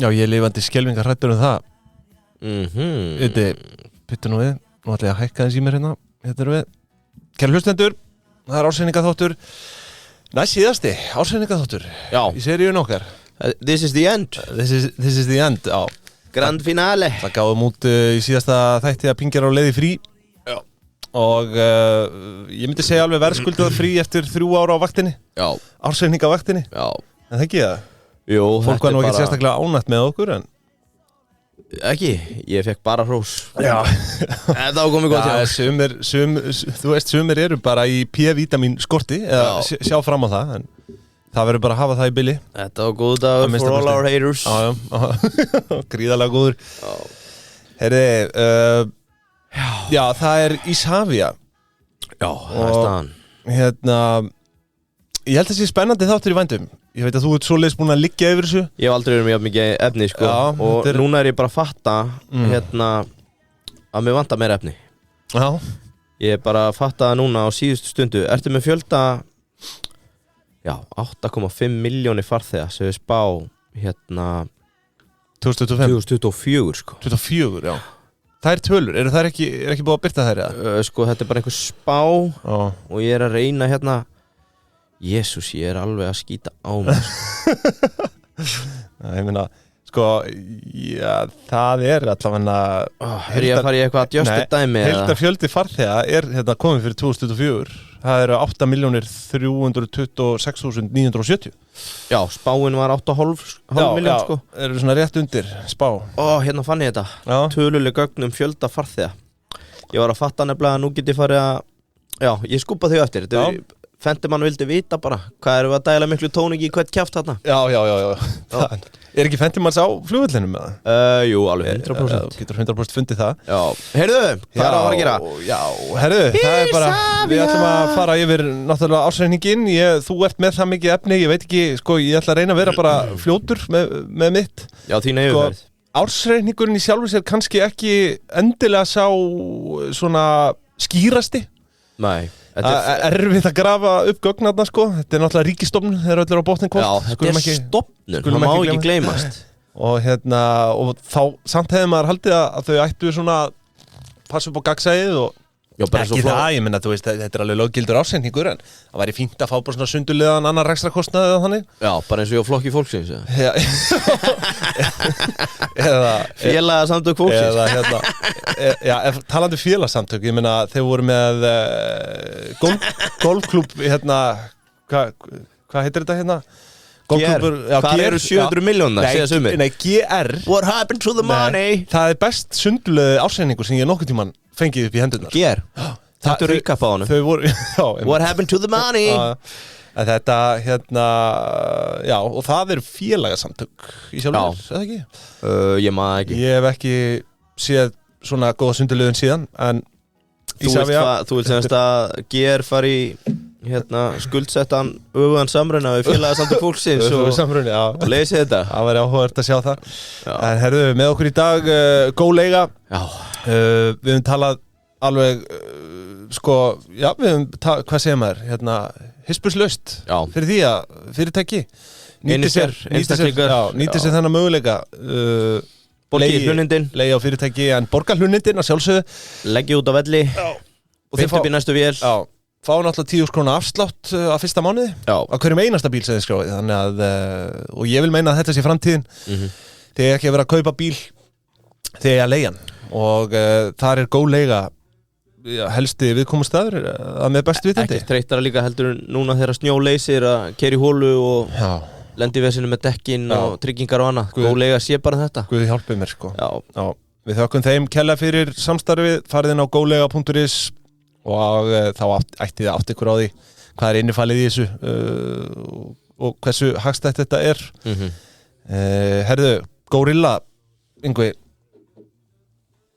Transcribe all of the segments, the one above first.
Já, ég er lifandi skelvingar hræddur það. Þetta, byttu nú við. Nú ætla ég að hækka þess í mér hérna. Þetta erum við. Kæru hlustendur, það árseiningaþáttur. Næst síðasti, árseiningaþáttur. Já. Í seríun okkar. This is the end. This is the end, já. Grand finale. Það gáðum út í síðasta þætti að Pingjar á leiði frí. Já. Og ég myndi segja alveg verðskuldað frí eftir 3 ára á vaktinni. Já. Árseininga á vaktinni. Já. En það ekki það? Jú, fólk var nú ekki sérstaklega ánætt með okkur, en... Ekki, ég fekk bara hrós. Já. Það var komið gott hjá. Þú veist, sumir eru bara í P-vítamín skorti, eða sjá fram á það, en... Það verður bara að hafa það í bili. Þetta var góð dagur for all our haters. Já. Gríðarlega góður. Já. Herri, já, það er Ishavia. Já, það er staðan. Hérna, ég held að það sé spennandi þáttur í vændum. Ég veit að þú ert svoleiðis búin að liggja yfir þessu. Ég hef aldrei verið mjög mikið efni, sko. Já, og núna er ég bara að fatta, að mér vantar meira efni. Já. Ég er bara að fatta það núna á síðustu stundu. Ertu með fjölda... Já, 8,5 milljónir farþega sem við spá 2024 sko. 24, já. Það er tölur, er ekki búið að byrta þær eða? Sko, þetta er bara einhver spá og ég er að reyna Jesús, ég er alveg að skýta á mig. Ég meina, sko, já, það er allavega... Er ég að fara í eitthvað að djöstu dæmi? Heildarfjöldi farþega er komið fyrir 2024. Það eru 8.326.970. Já, spáin var 8,5 miljón sko. Já, eru svona rétt undir spá. Hérna fann ég þetta. Töluleg gögn fjölda farþega. Ég var að fatta nefnilega að nú get ég farið að... Já, ég skúpa þau eftir. Fendimann vildi vita bara hvað erum við að dæla miklu tóningi í hvert kjaft þarna. Já. Er ekki Fendimanns á flugvellinum með það? Jú, alveg 100%. Getur 100% fundið það. Já. Heyrðu, hvað er að fara að gera? Já, heyrðu, það er bara... Við ætlum að fara yfir náttúrulega ársreikninginn. Þú ert með það mikið efni, ég veit ekki, sko, ég ætla að reyna að vera bara fljótur með mitt. Já, þín yfirferð. Ársreikningurinn í sjálfu sér kannski ekki endilega sá svona skýrasti. Nei. Erfitt að grafa upp gögnarna sko. Þetta er náttúrulega ríkisstofnun, þeir eru allir á botnin hvort. Já, þetta er stofnun, það má ekki gleymast. Og þá samt hefði maður haldið að þau ættu svona passa upp á gagnsæið og ekki það, ég menna, þú veist, þetta er alveg löggildur ársreikningur en það væri fínt að fá bara svona sundulegan annar rekstrakostnað eða þannig. Já, bara eins og ég á flokki fólksins. Eða félagasamtök fólksins. Já, talandi félagasamtök, ég menna, þeir voru með golfklúbb, hvað heitir þetta GR, hvað eru 700 miljónar, segja sumir? Nei, GR. What happened to the money? Það er best sundulegi ársreikningur sem ég nokkuð tímann fengið upp í hendurnar. GR? Þetta er ríkaf á honum. Þau voru, já. What happened to the money? Þetta, já, og það eru félagasamtök í sjálfur, eða ekki? Ég maður ekki. Ég hef ekki séð svona góða sundulegin síðan, en Þú vilt semst að GR fari í skuldsettan öfugan samruna við félagasamtök fólksins og leysi þetta. Það væri áhugavert að sjá það. En herðu, með okkur í dag góð leiga. Já. Við höfum talað alveg sko, já, við höfum hvað segir maður, hispurslaust fyrir því að fyrirtæki nýti sér þennan möguleika borgi hlunindin, leigi á fyrirtæki en borga hlunindin að sjálfsögðu leggi út á velli, beint upp í næstu vél. Já. Fá náttúrulega 10.000 króna afslátt á fyrsta mánuði á hverjum einasta bíl sem þið skráið, þannig að og ég vil meina að þetta sé framtíðin þegar ekki að vera að kaupa bíl þegar ég að leigja hann og þar er góð leiga helsti viðkomustæður að með bestu vitandi. Ekki þreytara líka heldur núna þegar snjóleysir að keyra í hólu og lendi í vesinu með dekkin og tryggingar og annað. Góð leiga sé bara þetta. Guð hjálpi mér sko. Já. Við þökkum þeim kella fyrir samstarfið, farið inn á góðlega.is og þá ætti þið átt ykkur á því hvað er innifalið í þessu og hversu hagstætt þetta er. Herðu, Gorilla, Yngvi,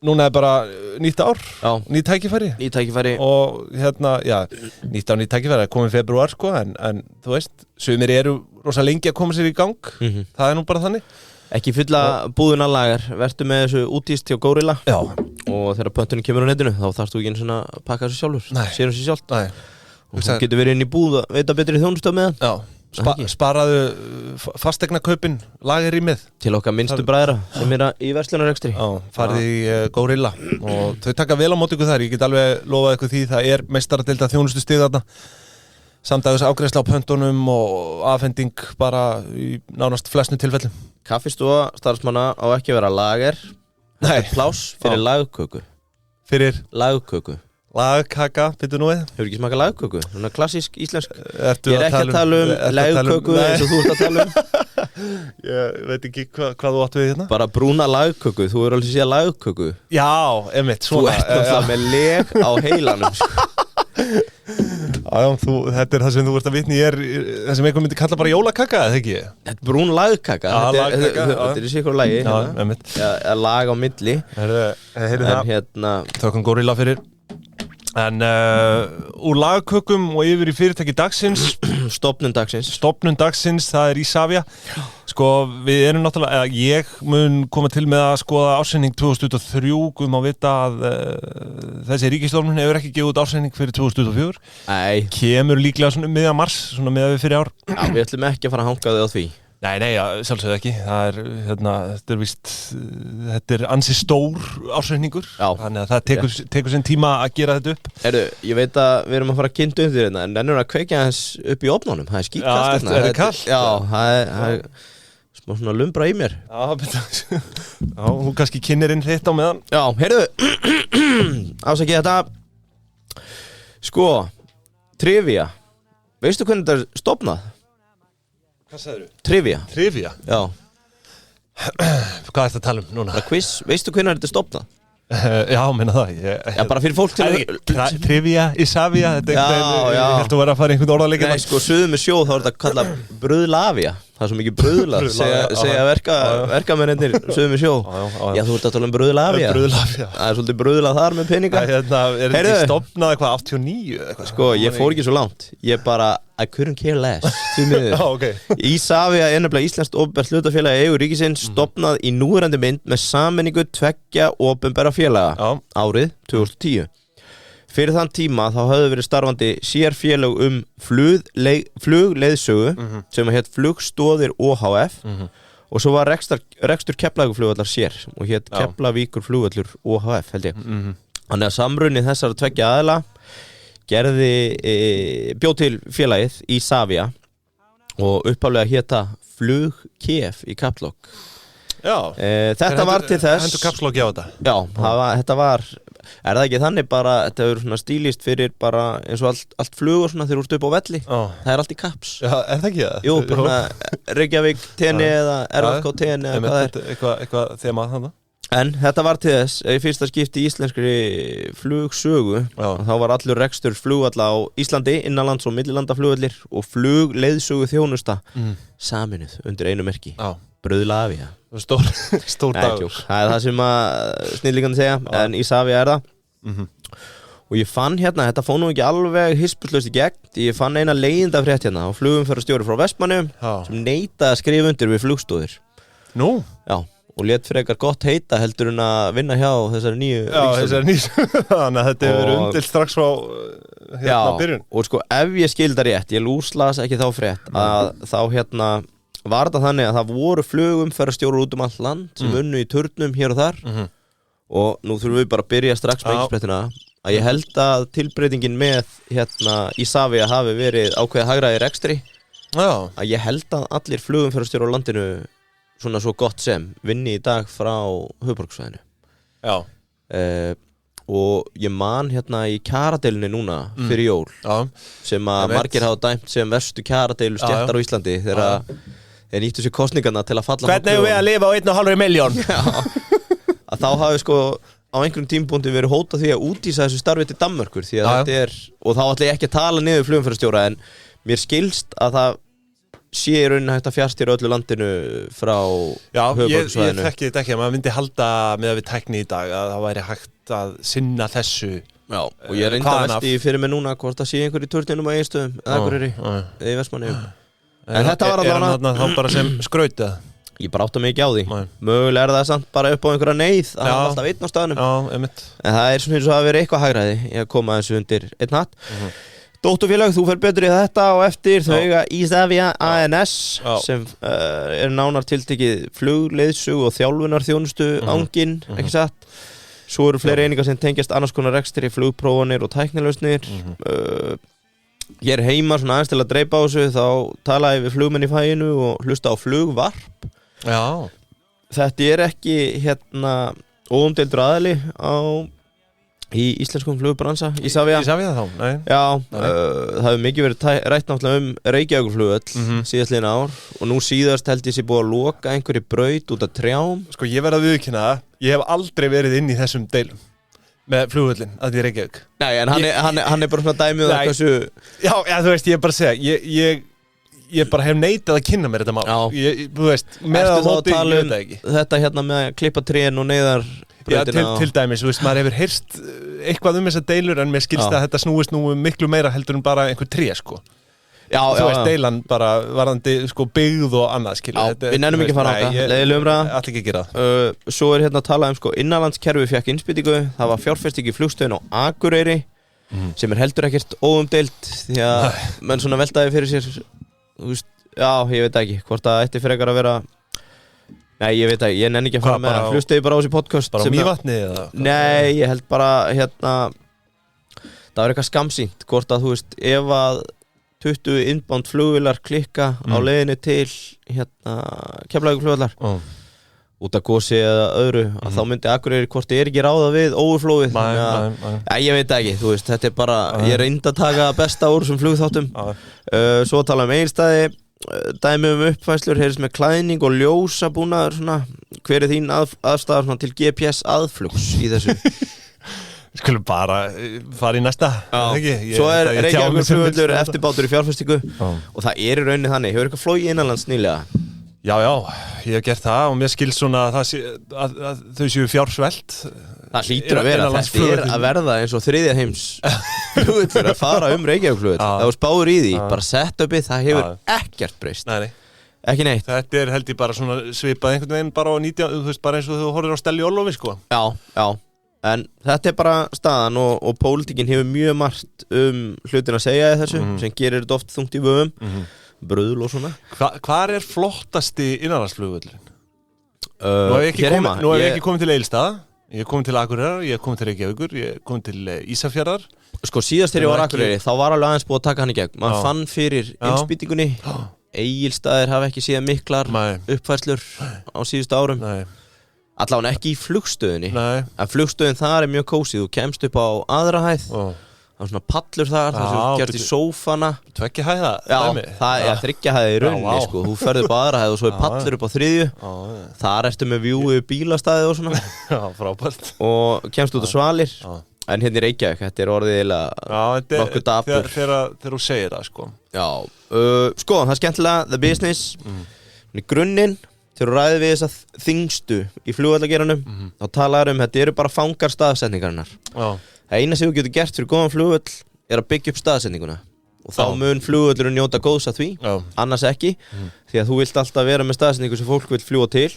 núna er bara nýtt ár, nýtt tækifæri og nýtt ár, nýtt tækifæri, komið februar sko, en þú veist, sumir eru rosa lengi að koma sér í gang, það er nú bara þannig. Ekki fylla búðuna lagar, vertu með þessu útíst hjá Gorilla og þegar pöntunum kemur á netinu þá þarfst þú ekki eins og pakka þessu sjálfur, sér þessu sjálft og þú getur verið inn í búð að veita betri þjónustöð með hann. Já, Sparaðu fasteignakaupin lagerrýmið til okkar minnstu bræðra sem í verslunarrekstri. Farið í Gorilla og þau taka vel á móti ykkur þar. Ég get alveg lofað ykkur því það meistaradeilda þjónustustig þarna. Samdægus afgreiðsla á pöntunum og afhending bara í nánast flestum tilfellum. Kaffistofa starfsmanna á ekki að vera lager. Þetta er pláss fyrir lagköku. Fyrir? Lagköku. Lagkaka, byrju nú við. Hefur ekki smakað lagköku? Svona klassísk íslensk. Ég er ekki að tala lagköku eins og þú ert að tala Ég veit ekki hvað þú átt við hérna. Bara brúna lagköku, þú er alveg að segja lagköku. Já, einmitt, svona. Þú ert alltaf með leg á heilanum, Þetta það sem þú ert að vitni það sem einhver myndi kalla bara jólakaka, eða ekki? Þetta er brún lagkaka. Þetta er í sikur lagi. Lag á milli. Þökkum Gorilla fyrir. En úr lagkökum og yfir í fyrirtæki dagsins. Stofnun dagsins, það er Isavia. Sko, við erum náttúrulega, ég mun koma til með að skoða ársreikning 2023, guðum að vita að þessi ríkisstofnun hefur ekki gefið út ársreikning fyrir 2024. Nei. Kemur líklega svona miðja mars, svona miðja við fyrir ár. Já, við ætlum ekki að fara að hanga þig á því. Nei, sjálfsögðu ekki. Það þetta er ansi stór ársreikningur. Þannig að það tekur sinn tíma að gera þetta upp. Ég veit að við erum að fara að kynna undir hérna, en ennur að kveikja þess upp í ofnunum. Það er skítkalt. Er það kallt? Já, það er smá svona lumbra í mér. Já, hún kannski kynnir inn þitt á meðan. Já, ásækja þetta. Sko, trivia. Veistu hvernig þetta er stofnað? Hvað sagðirðu? Trivia? Já. Hvað ertu að tala um núna? Quiz, veistu hvernig þetta er stofnað? Já, minna það. Já, bara fyrir fólk til Trivia, Isavia, Já. Ég held að vera að fara einhvern orðarleik. Nei, sko, suðu með sjó þá er þetta kallað bröðlavia. Það er svo mikið bröðlað, segja verkamennir suðu með sjó. Já, þú ert að tala um bröðlavia. Það er svolítið bröðlað þar með peninga. Er þetta stofnað eitthvað 89? Sko, ég fór ekki svo langt. Ég bara, I couldn't care less. Isavia er nefnilega íslenskt opinbert hlutafélag í eigu ríkisins, stofnað í núverandi mynd með sameiningu 2 opinberra félaga árið 2010. Fyrir þann tíma þá höfðu verið starfandi sérfélög flugleiðsögu sem hét Flugstoðir OHF og svo var rekstur Keflavíkurflugvallar sér og hét Keflavíkurflugvallur OHF held ég. Þannig að samruni þessara 2 aðila bjóð til félagið Isavia og upphaflega héta Flugkef í Kaplokk. Þetta var til þess. Hendur kapslokk á þetta? Já, þetta var, er það ekki þannig bara, þetta er svona stílist fyrir bara eins og allt flug og svona þegar þú ert upp á velli. Það er allt í kaps. Já, er það ekki það? Jú, bara Reykjavík TN eða RFK TN eða hvað það er. Eitthvað þema þannig. En þetta var til þess, í fyrsta skipti í íslenskri flugsögu, þá var allur rekstur flugvalla á Íslandi, innanlands og millilandaflugvallir og flugleiðsögu þjónusta saminuð undir einu merki. Bröðlavia. Stór dagur. Það er það sem að snillingandi segja, en Isavia er það. Og ég fann hérna, þetta fór nú ekki alveg hispurslaust í gegn, ég fann eina leiðindafrétt hérna á flugumferðarstjóri frá Vestmannaeyjum sem neitaði að skrifa undir við Flugstoðir. Nú? Já, og lét frekar gott heita heldur en að vinna hjá þessari nýju ríkisstjórn. Já, þessari nýju. Þannig að þetta hefur verið undilt strax frá hérna byrjun. Og sko, ef ég skildi rétt, ég lúslas ekki þá frétt, að þá hérna var þetta þannig að það voru flugumferðarstjórar út allt land sem unnu í turnum hér og þar og nú þurfum við bara að byrja strax með einsprettina að ég held að tilbreytingin með hérna Isavia hafi verið ákveðið hagræði rekstri að ég held að allir flugumferðarstjórar á landinu svona svo gott sem vinni í dag frá höfuðborgarsvæðinu og ég man hérna í kjaradeilunni núna fyrir jól sem að margir hafa dæmt sem verstu kjaradeilu stéttar á Íslandi þegar þeir nýttu sér kostningarna til að falla. Hvernig hefur við að lifa á 1,5 miljón? Að þá hafi sko á einhverjum tímapunkti verið hótað því að útvísa þessu starfi til Danmörkur því að þetta er, og þá ætla ég ekki að tala niður flugumferðarstjóra en mér skilst að það sé í rauninni hægt að fjárstýra öllu landinu frá höfuðborgarsvæðinu. Ég þekki þetta ekki, maður myndi halda með að við tækni í dag að það væri hægt að sinna þessu. Já, og ég reynda að velti fyrir mig núna hvort það sé einhver í turninum á Egilsstöðum eða einhverjir í Vestmannaeyjum. En þetta var allavega þá bara sem skraut Ég bara átta mig ekki á því. Mögulega er það samt bara upp á einhverja neyð að hafa alltaf einn á staðnum. Já, einmitt. En það er svona eins og að vera eitthvað hagræði í að koma þessu undir einn hatt. Dótturfélag, þú fer betur í þetta og eftir þau eiga Isavia ANS sem nánar tiltekið flugleiðsögu og þjálfunarþjónustu anginn, ekki satt. Svo eru fleiri einingar sem tengjast annars konar rekstri, flugprófanir og tæknilausnir. Ég heima svona aðeins til að dreipa á þessu, þá talaði ég við flugmenn í faginu og hlusta á flugvarp. Já. Þetta ekki óumdeildur aðili í íslenskum flugbransa, Isavia þá, nei. Já, það hefur mikið verið rætt náttúrulega Reykjavíkurflugvöll síðastliðin ár og nú síðast held ég sé búið að loka einhverju braut út af trjám. Sko ég verð að viðurkenna það, ég hef aldrei verið inn í þessum deilum með flugvöllin að því Reykjavík. Nei, en hann bara svona dæmið það hversu... Já, þú veist, ég bara segja, ég bara hef neitað að kynna mér þetta mál. Þú veist, með að móti, ég veit það ekki. Þetta með að klippa trén og neyðar... Já, til dæmis, þú veist, maður hefur heyrt eitthvað þessar deilur en mér skilst að þetta snúist nú miklu meira heldur en bara einhver tré, sko. Þú veist, deilan bara varðandi, sko, byggð og annað, skilja. Já, við nennum ekki að fara á það, leiðileg umræða. Ætla ekki að gera það. Svo að tala sko, innanlandskerfi fékk innspýtingu, það var fjárfesting í flugstöðin á Akureyri, sem heldur ekkert óumdeilt, því að menn svona veltaði fyrir sér, þú veist, ég veit ekki, hvort það ætti frekar að vera. Nei, ég veit ekki, ég nenni ekki að fara með hlusta ég bara á þessi podcast. Bara á Mývatni eða? Nei, ég held bara, það var eitthvað skamsýnt, hvort að þú veist, ef að 20 innbánd flugvélar klikka á leiðinni til, Keflavíkurflugvallar, út af gosi eða öðru, að þá myndi Akureyri hvort ég ekki ráða við óflóið. Ég veit ekki, þú veist, þetta bara, ég reyndi að taka besta úr þessum flugþáttum. Svo tala Egilsstaði, dæmi uppfæslur, heyrðist með klæðning og ljósabúnaður svona. Hver þín aðstæða til GPS aðflugs í þessu? Skulum bara fara í næsta. Svo Reykjavíkurflugvöllur eftirbátur í fjárfestingu og það í rauninni þannig. Hefur eitthvað flogið innanlands nýlega? Já, ég hef gert það og mér skilst svona að þau séu fjársvelt. Það hlýtur að vera, þetta að verða eins og þriðja heims flugvöllur að fara Reykjavíkurflugvöll. Það var spáður í því, bara setupið, það hefur ekkert breyst. Nei. Ekki neitt. Þetta held ég bara svona svipað einhvern veginn bara á 19, þú veist, bara eins og þú horfir á Stelli Orlofi, sko. Já, en þetta bara staðan og pólitíkin hefur mjög margt hlutin að segja í þessu, sem gerir þetta oft þungt í vöfum, bröðul og svona. Hvar flottasti innanlandsflugvöllurinn? Nú hef ég ekki komið til Egilsstaða. Ég hef komið til Akureyrar, ég hef komið til Reykjavíkur, ég hef komið til Ísafjarðar. Sko síðast þegar ég var Akureyri, þá var alveg aðeins búið að taka hann í gegn. Man fann fyrir innspýtingunni, Egilsstaðir hafa ekki síðan miklar uppfærslur á síðustu árum. Allavega ekki í flugstöðinni. En flugstöðin þar mjög kósið, þú kemst upp á aðra hæð. Það var svona pallur þar, það sem gerst í sófana. 2 hæða? Já, 3 hæða í rauninni, sko. Þú ferði upp á aðra hæð og svo pallur upp á 3. Þar ertu með vjúi bílastæði og svona. Já, frábært. Og kemst út á Svalir. En hérna í Reykjavík, þetta orðið eiginlega nokkuð dapur. Þegar þú segir það, sko. Já, sko, það skemmtilega, the business. Í grunninn, þegar þú ræðir við þessa þyngstu í flugvallageranum, þá talaður þetta bara fangar staðsetningarinnar. Það eina sem þú getur gert fyrir góðan flugvöll að byggja upp staðsetninguna og þá mun flugvöllurinn njóta góðs að því, annars ekki, því að þú vilt alltaf vera með staðsetningu sem fólk vil fljúga til.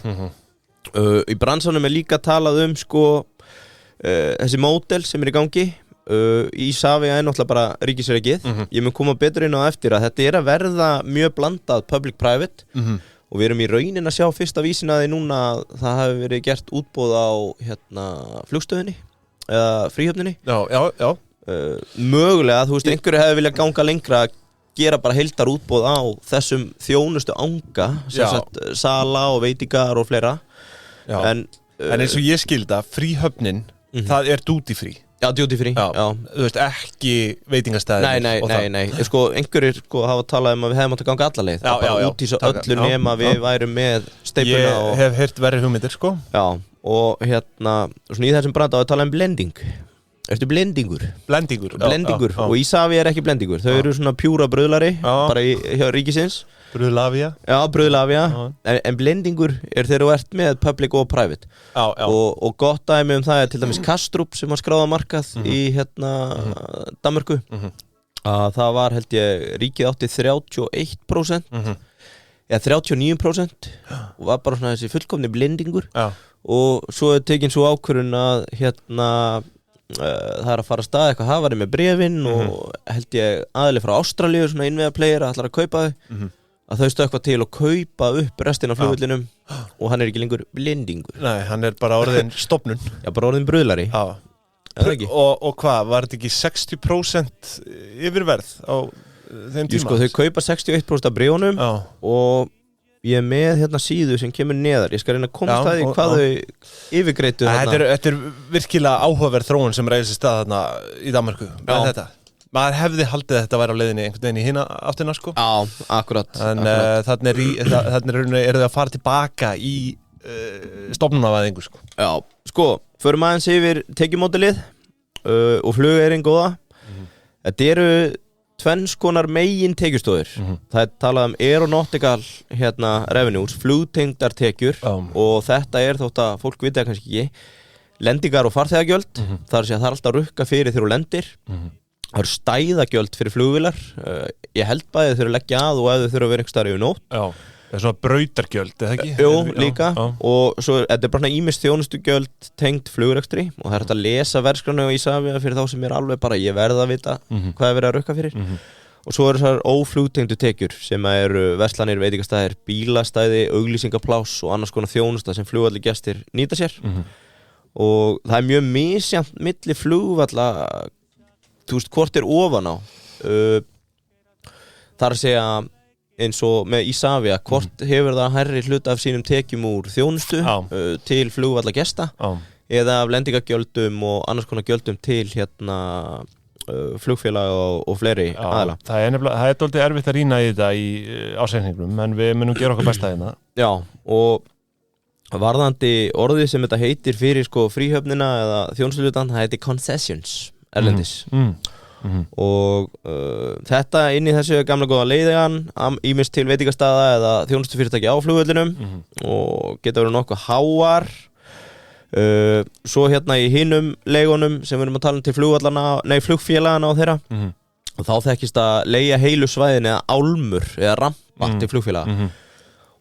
Í bransanum líka talað sko, þessi módel sem í gangi. Isavia náttúrulega bara ríkisrekið. Ég mun koma betur inn á eftir að þetta að verða mjög blandað public-private og við erum í raunin að sjá fyrsta vísina því núna að það hafi verið gert útboð á flugstöðinni eða fríhöfninni. Já. Mögulega, þú veist, einhverju hefði viljað ganga lengra að gera bara heildar útboð á þessum þjónustu anga, sem sagt sala og veitingar og fleira. En eins og ég skilda, fríhöfnin, það duty free. Já, duty free. Já. Þú veist, ekki veitingastæðir. Nei. Sko, einhverjir hafa talað að við hefum átt að ganga alla leið. Það út í svo öllu nema við værum með steipuna og... Ég hef heyrt verri hugmyndir, sko. Já. Og svona í þessum branda á að tala blending. Ertu blendingur? Blendingur. Og Isavia ekki blendingur. Þau eru svona pjúra bröðlari, bara hjá ríkisins. Bröðlavia. Já, bröðlavia. En blendingur þegar þú ert með public og private. Og gott dæmi það til dæmis Kastrup sem var skráða markað í Danmörku. Það var, held ég, ríkið átti 31%. Eða 39% og var bara svona þessi fullkomni blendingur. Og svo tekin svo ákvörðun að það að fara að stað eitthvað hafari með bréfin og held ég aðli frá Ástralíu svona innviða player ætlar að kaupa þau að þau stökkva til og kaupa upp restin af flugvellinum og hann ekki lengur blindingur. Nei, hann bara orðin stofnun. Já, bara orðin bruðlari. Já. Og hvað, var þetta ekki 60% yfirverð á þeim tíma? Sko, þau kaupa 61% af bréfunum og ég með hérna síðu sem kemur neðar. Ég skal reyna að komast að því hvað þau yfirgreitu þarna. Þetta virkilega áhugaverð þróun sem reisir stað þarna í Danmörku með þetta. Maður hefði haldið að þetta væri á leiðinni einhvern veginn í hina áttina, sko. Já, akkurat. En þannig eru þau að fara tilbaka í stofnunarvæðingu, sko. Já, sko, förum aðeins yfir tekjumódelið og flugeyrin góða. Þetta eru tvenns konar megin tekjustóðir. Það talað aeronautical revenues, flugtengdar tekjur og þetta þótt að fólk vita kannski ekki, lendingar og farþegagjöld. Það að segja það alltaf rukka fyrir þegar þú lendir. Það eru stæðagjöld fyrir flugvélar. Ég held bæði þau þurfa að leggja að og ef þau þurfa að vera einhver staðar yfir nótt. Já, það er svona brautargjöld, eða ekki? Jú, líka. Og svo þetta bara ýmis þjónustugjöld tengt flugrekstri og það hægt að lesa verðskrána á Isavia fyrir þá sem alveg bara ég verð að vita hvað verið að rukka fyrir. Og svo eru þessar óflugtengdu tekjur sem eru verslanir, veitingastæðir, bílastæði, auglýsingapláss og annars konar þjónusta sem flugvallargestir nýta sér. Og það mjög misjafnt milli flugvalla. Þú veist, hvort ofan á þar að segja eins og með Isavia hvort hefur það hærri hluta af sínum tekjum úr þjónustu til flugvallagesta eða af lendingagjöldum og annars konar gjöldum til flugfélag og fleiri aðila. Það dálítið erfitt að rýna í þetta í ásetningnum en við munum gera okkar besta hérna. Já, og varðandi orðið sem þetta heitir fyrir sko fríhöfnina eða þjónustulutan, það heitir concessions erlendis og þetta inn í þessu gamla góða leiðigan ýmist til veitingastaða eða þjónustufyrirtæki á flugvellinum og geta verið nokkuð háar svo í hinum leigunum sem við erum að tala til flugfélagana á þeirra og þá þekkist að leigja heilu svæðin eða álmur eða rampa til flugfélaga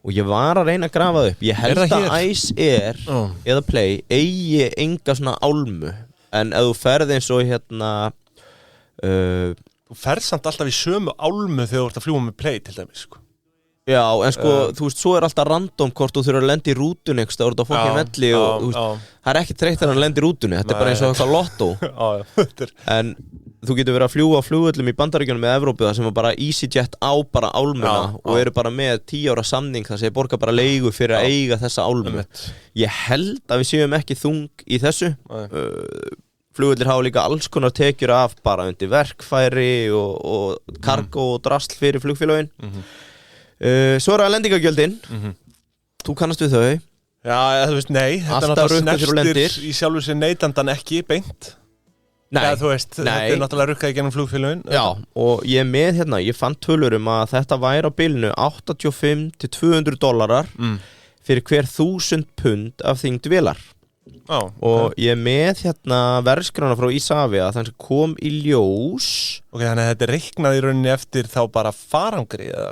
og ég var að reyna að grafa upp ég held að Ice Air eða Play eigi enga svona álmu en ef þú ferð eins og þú ferð samt alltaf í sömu álmu þegar þú ert að fljúga með Play til dæmis, sko. Já, en sko, þú veist, svo alltaf random hvort þú þurfir að lenda í rútunni einhvers staðar út á fokkin velli og þú veist, það ekki treytt að hann lenda í rútunni, þetta bara eins og eitthvað lottó. En þú getur verið að fljúga á flugvöllum í Bandaríkjunum með Evrópu það sem bara EasyJet á bara álmuna og eru bara með 10 ára samning þar sem ég borga bara leigu fyrir að eiga þessa álmu. Ég held að við séum ekki þung í þessu. Flugvellir hafa líka alls konar tekjur af bara undir verkfæri og kargo og drasl fyrir flugfélögin. Svo það lendingagjöldin. Þú kannast við þau? Já, þú veist, nei. Alltaf rukka fyrir lendir. Í sjálfu sér neytandan ekki beint. Nei. Ja, þú veist, þetta náttúrulega rukkaði gennum flugfélögin. Já, og ég með ég fann tölur að þetta væri á bilinu $85 til $200 fyrir hver 1000 pund af þyngd vélar. Og ég með verðskrána frá Isavia þannig að kom í ljós. Ok, þannig að þetta reiknaði í rauninni eftir þá bara farangri eða?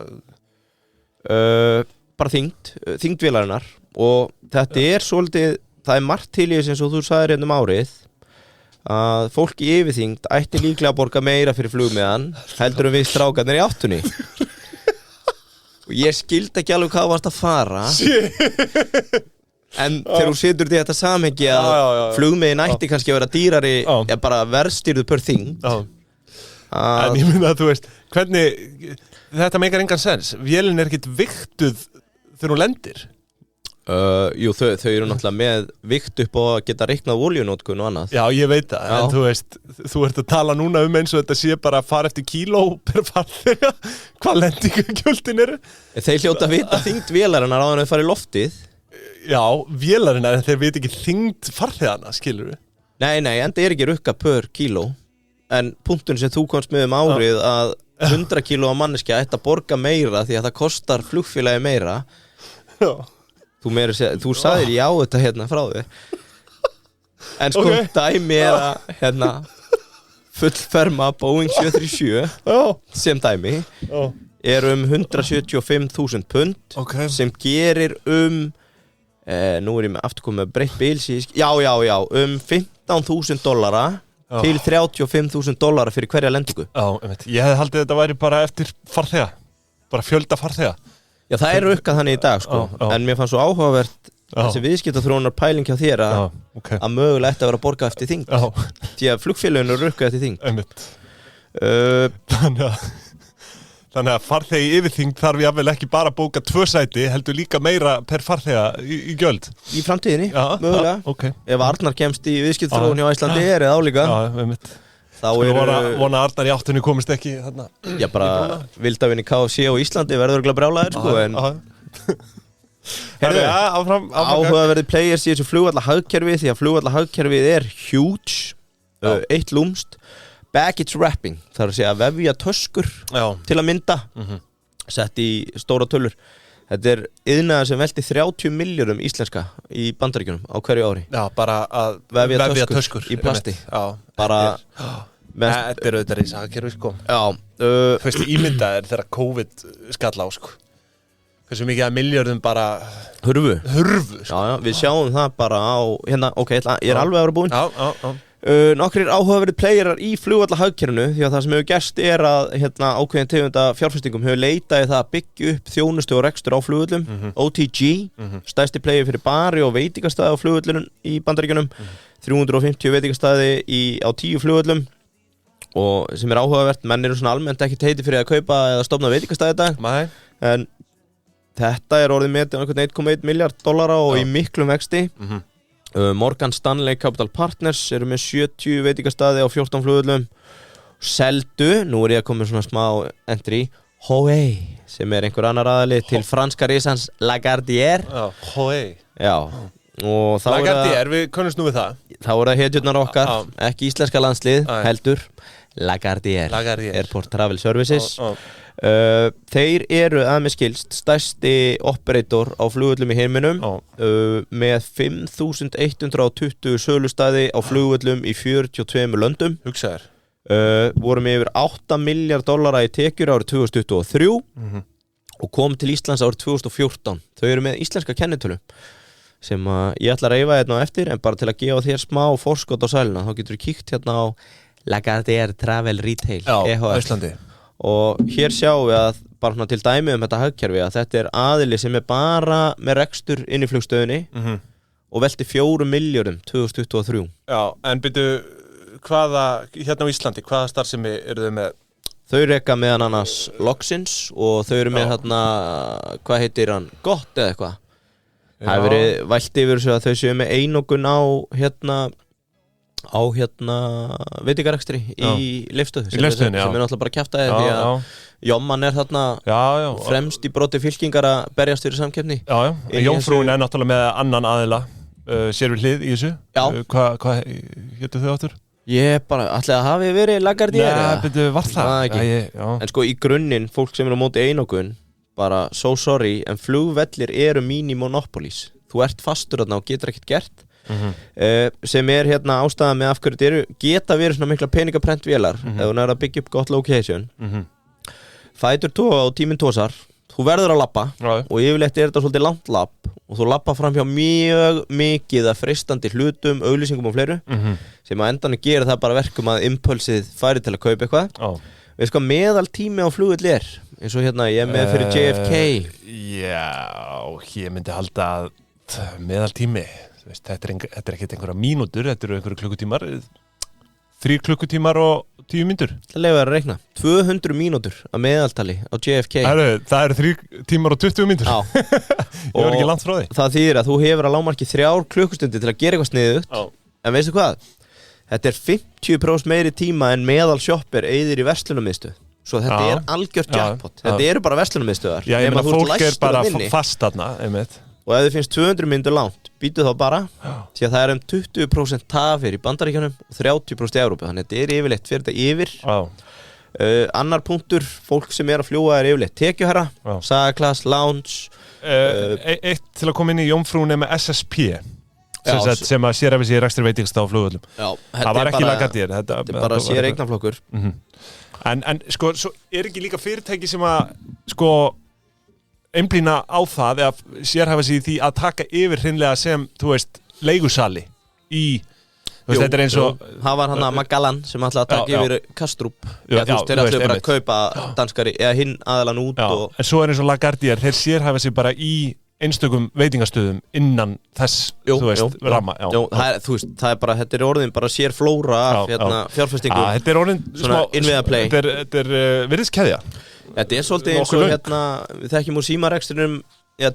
Bara þyngd vélarinnar og þetta svolítið, það margt til í þess eins og þú sagðir árið að fólk í yfirþyngd ætti líklega að borga meira fyrir flugmiðan heldur við strákarnir í áttunni. Og ég skildi ekki alveg hvað varst að fara. En þegar þú setur þetta samhengi að flugmiðin ætti kannski að vera dýrari bara verðstýrðu per þyngd. En ég myndi að þú veist, hvernig, þetta meikar engan sens. Vélin ekkert vigtuð þegar hún lendir. Jú, þau eru náttúrulega með vikt upp og geta reiknað olíunótkun og annað. Já, ég veit það, en þú veist, þú ert að tala núna eins og þetta sé bara að fara eftir kíló per farþega, hvað lendingagjöldin eru. Þeir hljóta að vita þyngd vélarinnar áður en þau fara í loftið. Já, vélarinnar, en þeir veit ekki þyngd farþegana, skilur við? Nei, enda ekki rukka per kíló. En punktun sem þú komst með árið að 100 kíló af manneskja ætti að borga meira því að það kostar flugfélagi meira. Já. Þú sagðir já þetta frá þig. En sko dæmi að fullferma Boeing 737 sem dæmi er 175.000 pund sem gerir nú er ég með afturkomu með breytt bíl $15.000 til $35.000 fyrir hverja lendingu. Já, ég hefði haldið þetta væri bara eftir farþega, bara fjölda farþega. Já, það er rukkað þannig í dag sko, en mér fannst svo áhugavert þessi viðskiptaþróunar pæling hjá þér að mögulega ætti að vera að borga eftir þyngd. Því að flugfélögin eru rukkað eftir þyngd. Þannig að farþegi yfirþyngd þarf jafnvel ekki bara að bóka 2 sæti, heldur líka meira per farþega í gjöld. Í framtíðinni, mögulega. Ef Arnar kemst í viðskiptaþróun hjá Íslandi er eða álíka. Þá vona Arnar í áttunni komist ekki þarna. Já, bara vildavinni KFC á Íslandi verður örugglega brjálaðir sko, en áhugaverðir players í þessu flugvallahagkerfi, því að flugvallahagkerfið er huge, eitt lúmst. Baggage wrapping, það er að segja að vefja töskur til að mynda, sett í stóra tölur. Þetta er iðnaður sem velti 30 milljörðum íslenska í Bandaríkjunum á hverju ári. Já, bara að vefja töskur í plasti. Já, bara þetta er auðvitað risahagkerfi sko. Já, fyrstu ímyndaðir þegar COVID skall á sko. Hversu mikið að milljörðum bara hurfu sko. Já, við sjáum það bara á hérna, ok, ég er alveg að vera búinn. Já. Nokkrir áhugaverðir playerar í flugvallahagkerfinu, því að það sem hefur gerst er að ákveðin tegunda fjárfestingum hefur leitað í það að byggja upp þjónustu og rekstur á flugvöllum. OTG, stærsti player fyrir bari og veitingastæði á flugvöllunum í Bandaríkjunum, 350 veitingastæði á 10 flugvöllum, og sem er áhugavert. Menn eru svona almennt ekkert heiti fyrir að kaupa eða stofna veitingastæði í dag, en þetta er orðið metið á $1,1 miljard og í miklum vexti. Morgan Stanley Capital Partners eru með 70 veitingastæði á 14 flugvöllum. Seldu, nú er ég að koma með svona smá entry, Hoei, sem er einhver annar aðali til franska risans Lagardère. Hoei. Já. Og þá Lagardère, við könnumst nú við það. Þá er það hetjurnar okkar, ekki íslenska landslið, heldur Lagardère, Airport Travel Services. Þeir eru að með skilst stærsti operator á flugvöllum í heiminum, með 5.120 sölustæði á flugvöllum í 42 löndum. Hugsaður. Voru með yfir $8 miljard í tekjur árið 2023 og kom til Íslands árið 2014. Þau eru með íslenska kennitölu sem ég ætla að reyfa hérna á eftir, en bara til að gefa þér smá forskot á sæluna, þá getur við kíkt hérna á Lagardère Travel Retail EHF. Og hér sjáum við að bara til dæmi þetta hagkerfi að þetta er aðili sem er bara með rekstur inn í flugstöðinni og velti 4 milljörðum 2023. Já, en byrju, hvaða, hérna á Íslandi, hvaða starfsemi eru þau með? Þau reka meðan annars Loxins og þau eru með hérna, hvað heitir hann, Gott eða eitthvað. Það hefur verið vælt yfir þessu að þau séu með einokun á veitingarekstri í Leifsstöð sem er náttúrulega bara kjaftaði því að Jomman er þarna fremst í broti fylkingar að berjast fyrir samkeppni. Jómfrúin er náttúrulega með annan aðila sér við hlið í þessu. Hvað hétu þau áttur? Ég bara, ætlaði að hafi verið Lagardère. Nei, betur, var það? En sko í grunninn, fólk sem er á móti einokun, bara so sorry, en flugvellir eru mini-monopolis. Þú ert fastur þarna og getur ekkert gert. Sem er hérna ástæða með af hverju þetta geta verið svona mikla peningaprentvélar ef hún er að byggja upp gott location. Fætur tóa og tíminn tósar, þú verður að labba og yfirleitt er þetta svolítið langt labb og þú labba fram hjá mjög mikið af freistandi hlutum, auglýsingum og fleiru sem að endanum gera það bara verkum að impulsið færi til að kaupa eitthvað. Veist hvað meðaltími á flugvelli er? Eins og hérna ég er með fyrir JFK. Já, ég myndi halda að meðaltími, þetta er ekkert einhverja mínútur, þetta eru einhverju klukkutímar, 3 klukkutímar og 10 mínútur. Það leiður að reikna 200 mínútur að meðaltali á JFK. Það eru 3 tímar og 20 mínútur. Ég var ekki langt frá því. Það þýðir að þú hefur að lágmarki 3 klukkustundir til að gera eitthvað sniðugt. En veistu hvað? Þetta er 50% meiri tíma en meðal shoppir eyðir í verslunarmiðstöð. Svo þetta er algjört jackpot. Þetta eru bara verslunarmiðstöðar. Já, ég meina fólk er bara fast þarna, einmitt. Og ef þið finnst 200 mínútur langt, býtu þá bara, því að það er 20% tafir í Bandaríkjunum og 30% í Evrópu, þannig að þetta er yfirleitt fyrir þetta yfir. Annar punktur, fólk sem er að fljúga er yfirleitt tekjuherra, sagaklass, lounge. Eitt til að koma inn í Jómfrúin með SSP, sem að sér af þessi rekstri veitingastað á flugvöllum. Það var ekki Lagardère. Þetta er bara sér eignaflokkur. En sko, svo er ekki líka fyrirtæki sem að, sko, einblína á það eða sérhæfa sig í því að taka yfir hreinlega sem, þú veist, leigusali í Þetta eins og það var hann að Magellan sem ætlaði að taka yfir Kastrup þeir ætlaði bara að kaupa danskari eða hinn aðalan út En svo eins og Lagardier, þeir sérhæfa sig bara í einstökum veitingastöðum innan þess, ramma það bara, þetta orðin bara sér flóra af fjárfestingu þetta orðin svona innviðaplay þetta virðiskeðja þetta svolítið eins og við þekkjum úr símarekstrinum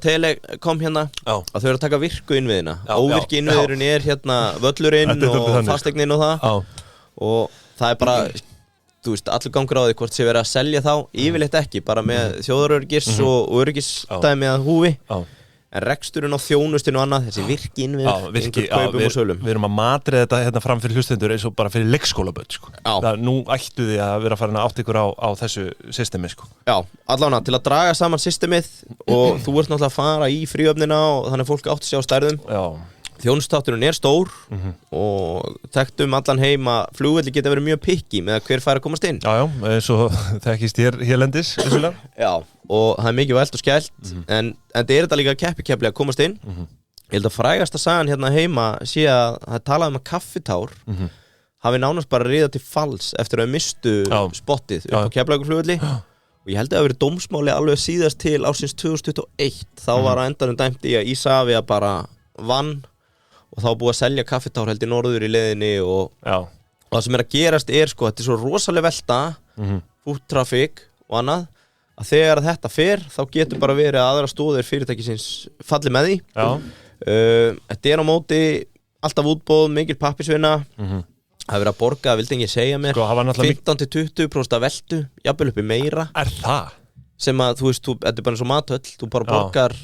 Tele kom að þau eru að taka virku innviðina óvirki innviðurinn völlurinn og fasteignin og það og það bara allur gangur á því hvort sé verið að selja þá yfirleitt ekki, bara með þjóðaröryggis og öryggisdæmi að húfi en reksturinn á þjónustinu og annað þessi virki innviður við erum að matrið þetta fram fyrir hlustendur eins og bara fyrir leikskólaböld nú ættu þið að vera farin að átt ykkur á þessu systemi Já, allavega til að draga saman systemið og þú ert náttúrulega að fara í fríöfnina og þannig að fólk átti sig á stærðum Þjónustátturinn stór og þekkt allan heim að flugvelli geta verið mjög pikki með hver fær að komast inn eins og þekkist hérlendis Já, og það mikið vælt og skælt en þetta þetta líka keppikefli að komast inn Ég held að frægasta sagan heima sé að það talaði að kaffitár hafi nánast bara riðað til falls eftir að mistu spottið upp á Keflavíkurflugvelli og ég held að það verið dómsmáli alveg síðast til ársins 2021 þá var að endanum dæmt í að Isavia bara vann og þá búið að selja kaffitár held í norður í leiðinni og það sem að gerast þetta svo rosaleg velta food traffic og annað að þegar þetta fer þá getur bara verið að aðra stóðir fyrirtækisins falli með því þetta á móti alltaf útboð, mikil pappisvinna það verið að borga, vildi ekki segja mér 15-20% af veltu jafnvel uppi meira það? sem að þetta bara eins og matöll þú bara borgar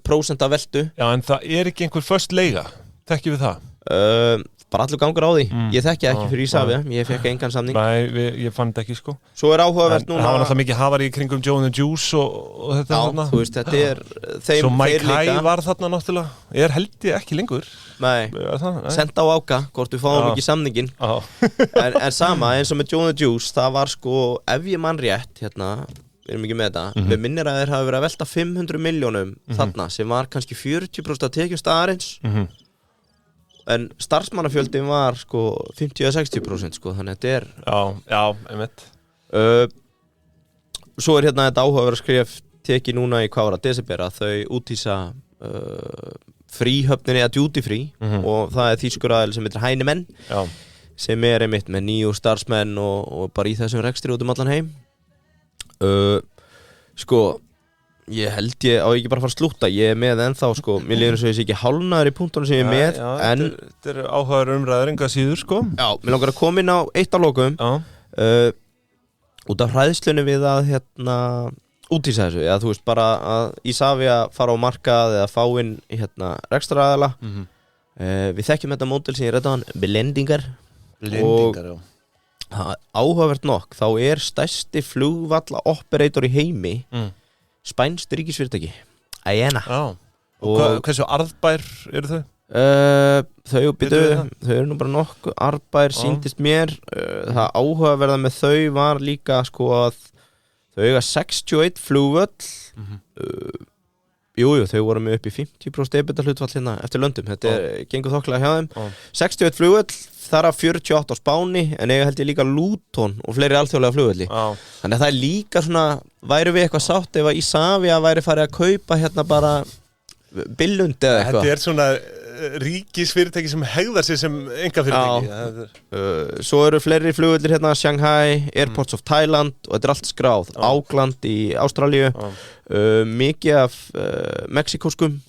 prósent af veltu en það ekki einhver föst leiga þekkjum við það? Bara allur gangur á því ég þekki ekki fyrir Isavia, ég fekk engan samning Nei, ég fann þetta ekki Svo áhugavert núna Það var náttúrulega mikið hafari í kringum Joe and the Juice og þetta þarna þetta þeim Svo Mike High var þarna náttúrulega held ég ekki lengur Nei, senda á áka hvort við fáum ekki samningin en sama eins og með Joe and the Juice það var ef ég mann rétt við erum ekki með þetta við minnir að þeir hafa verið að velta 500 milljónum þarna sem var kannski 40% af tekjum staðarins en starfsmannafjöldin var 50-60% þannig að þetta einmitt Svo þetta áhugaverð skref tekið núna í hvað var að desember að þau úthýsa fríhöfninni eða duty free og það þýskur aðeins sem heitir Heinemann sem einmitt með 9 starfsmenn og bara í þessum rekstri út allan heim ég held ég á ekki bara að fara að slúta ég með ennþá mér líður eins og ég sé ekki hálfnaður í punktunum sem ég með en þetta áhugaverður umræður enga síður mér langar að koma inn á eitt af lokum út af hræðslunni við að úthýsa þessu eða bara að Isavia fara á markað eða fá inn rekstraraðila við þekkjum þetta módel sem ég redda hann blendingar og áhugavert nokk þá stærsti flugvalla operator í heimi spænst ríkisfyrirtæki Aena og hversu arðbær eru þau? Þau eru nú bara nokkuð arðbær sýndist mér það áhugaverða með þau var líka að þau eiga 61 flugvöll þau voru með upp í 50% EBITDA hlutfall eftir löndum þetta gengur þokklega hjá þeim 61 flugvöll þar af 48 á Spáni en ég held ég líka Luton og fleiri alþjóðlega flugvelli þannig að það líka væri við eitthvað sátt ef að Isavia væri farið að kaupa bara Billund eða eitthvað Þetta svona ríkisfyrirtæki sem hegðar sig sem einkafyrirtæki Svo eru fleiri flugvellir Shanghai, Airports of Thailand og þetta allt skráð Auckland í Ástralíu mikið af mexikóskum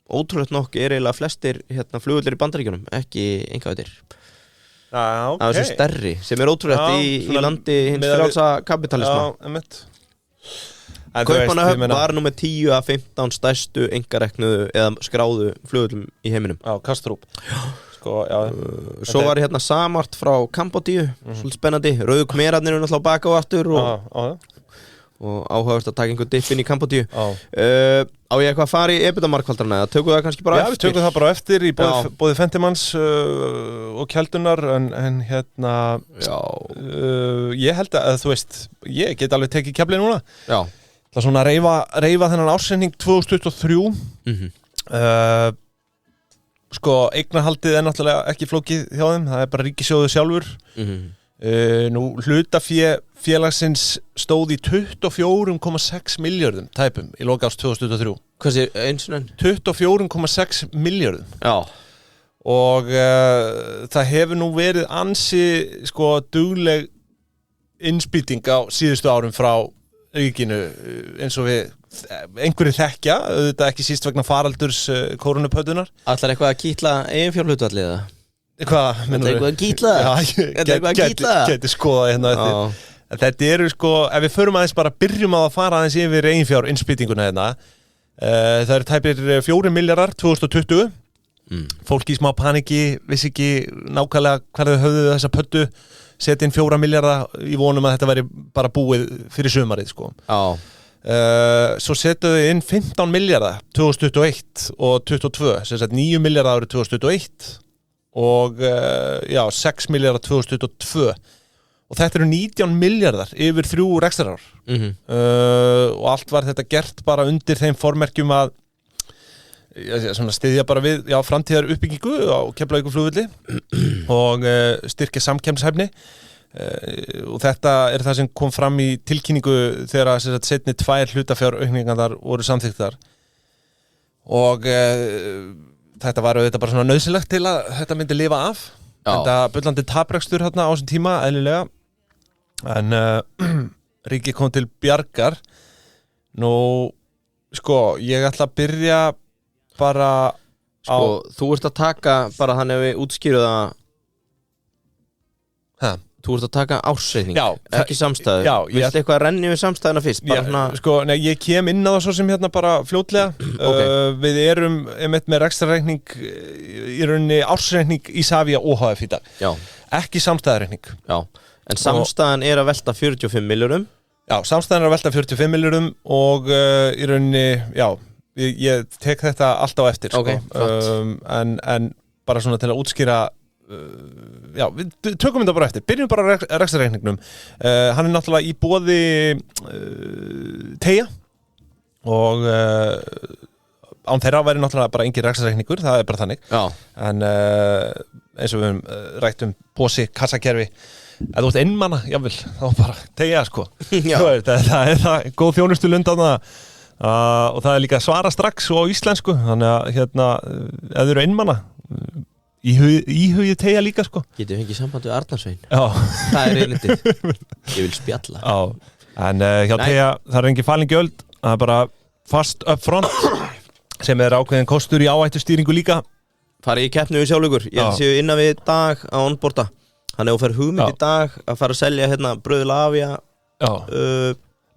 ótrúlegt nokk eiginlega flestir flugvellir í Bandaríkjunum ekki einkafyrir Það er svo stærri sem ótrúlegt í landi hins frjálsa kapitalisma Kaupmannahöfn var nú með 10-15 stærstu einkareknuðu eða skráðu flugvöllum í heiminum Kastrup Svo var Samart frá Kambodíu svolítið spennandi, Rauðu Khmerarnir eru náttúrulega baka og aftur og áhugavert að taka einhver dipp inn í Kambodíu Á ég eitthvað að fara í EBITDA-markvaldruna eða tökum við það kannski bara eftir? Já, við tökum það bara eftir í bóði Fentimans og Kjeldunar en ég held að þú veist, ég get alveg tekið keflið núna Það svona reyfa þennan ásending 2023 sko, eignarhaldið náttúrulega ekki flókið hjá þeim, það bara ríkissjóður sjálfur. Nú hlutafé félagsins stóð í 24,6 milljörðum tæpum í lok árs 2023. Hvað sé eins og enn? 24,6 milljörðum. Já. Og það hefur nú verið ansi sko dugleg innspýting á síðustu árum frá ríkinu eins og við einhverju þekkja, auðvitað ekki síst vegna faraldurs kórónupötunar. Ætlar eitthvað að kýtla eiginfjárhlutfallið eða? Hvað? Þetta eitthvað að kýtla? Já, geti skoðað hérna eftir. Þetta eru sko, ef við förum aðeins bara byrjum að fara aðeins yfir eiginfjár innspýtinguna hérna, það eru tæpir 4 milljarðar 2020. Fólk í smá paniki, vissi ekki nákvæmlega hvað þau höfðu þessa pöttu, setja inn 4 milljarða í vonum að þetta væri bara búið fyrir sumarið sko. Svo setjaðu inn 15 milljarða 2021 og 2022, sem sagt 9 milljarða árið 2021 og 6 milljarða 2022 og þetta eru 19 milljarðar yfir 3 rekstrarár. Og allt var þetta gert bara undir þeim formerkjum að svona styðja bara við framtíðar uppbyggingu á Keflavíkurflugvelli og styrkja samkeppnishæfni og þetta er það sem kom fram í tilkynningu þegar seinni 2 hlutafjáraukningar voru samþykktar og þetta var auðvitað bara svona nauðsynlegt til að þetta myndi lifa af. Þetta bullandi taprekstur hérna á þessum tíma eðlilega en ríki kom til bjargar. Nú sko, ég ætla að byrja bara sko, þú ert að taka bara þannig að við útskýru það þú ert að taka ársreikning, ekki samstæðu. Viltu eitthvað að renni við samstæðuna fyrst? Sko, nei, ég kem inn á það svo sem hérna bara fljótlega. Við erum með rekstrarreikning í rauninni ársreikning Isavia OHF í dag. Ekki samstæðareikning. En samstæðan er að velta 45 milljörðum. Samstæðan er að velta 45 milljörðum og í rauninni, ég tek þetta alltaf á eftir en bara svona til að útskýra við tökum þetta bara eftir, byrjum bara rekstrarreikningnum. Hann er náttúrulega í boði Teygja og án þeirra væri náttúrulega bara engin rekstrarreikningur, það er bara þannig. En eins og við höfum rætt posi, kassakerfi, ef þú ert einmana, jável, þá bara Teygja sko. Það er það góð þjónustu lund á það. Og það er líka svara strax og á íslensku, þannig að hérna ef þau eru einmana íhugið Teygja líka sko. Getum við ekki samband við Arnarsvein? Það er einlítið. Ég vil spjalla. En hjá Teygja það er engin falin gjöld, það er bara fast up front sem er ákveðin kostur í áhættustýringu líka. Farið í keppni við sjálfur. Ég séu innan við dag á onboarda. Þannig að þú fer hugmynd í dag að fara að selja hérna brauðlavja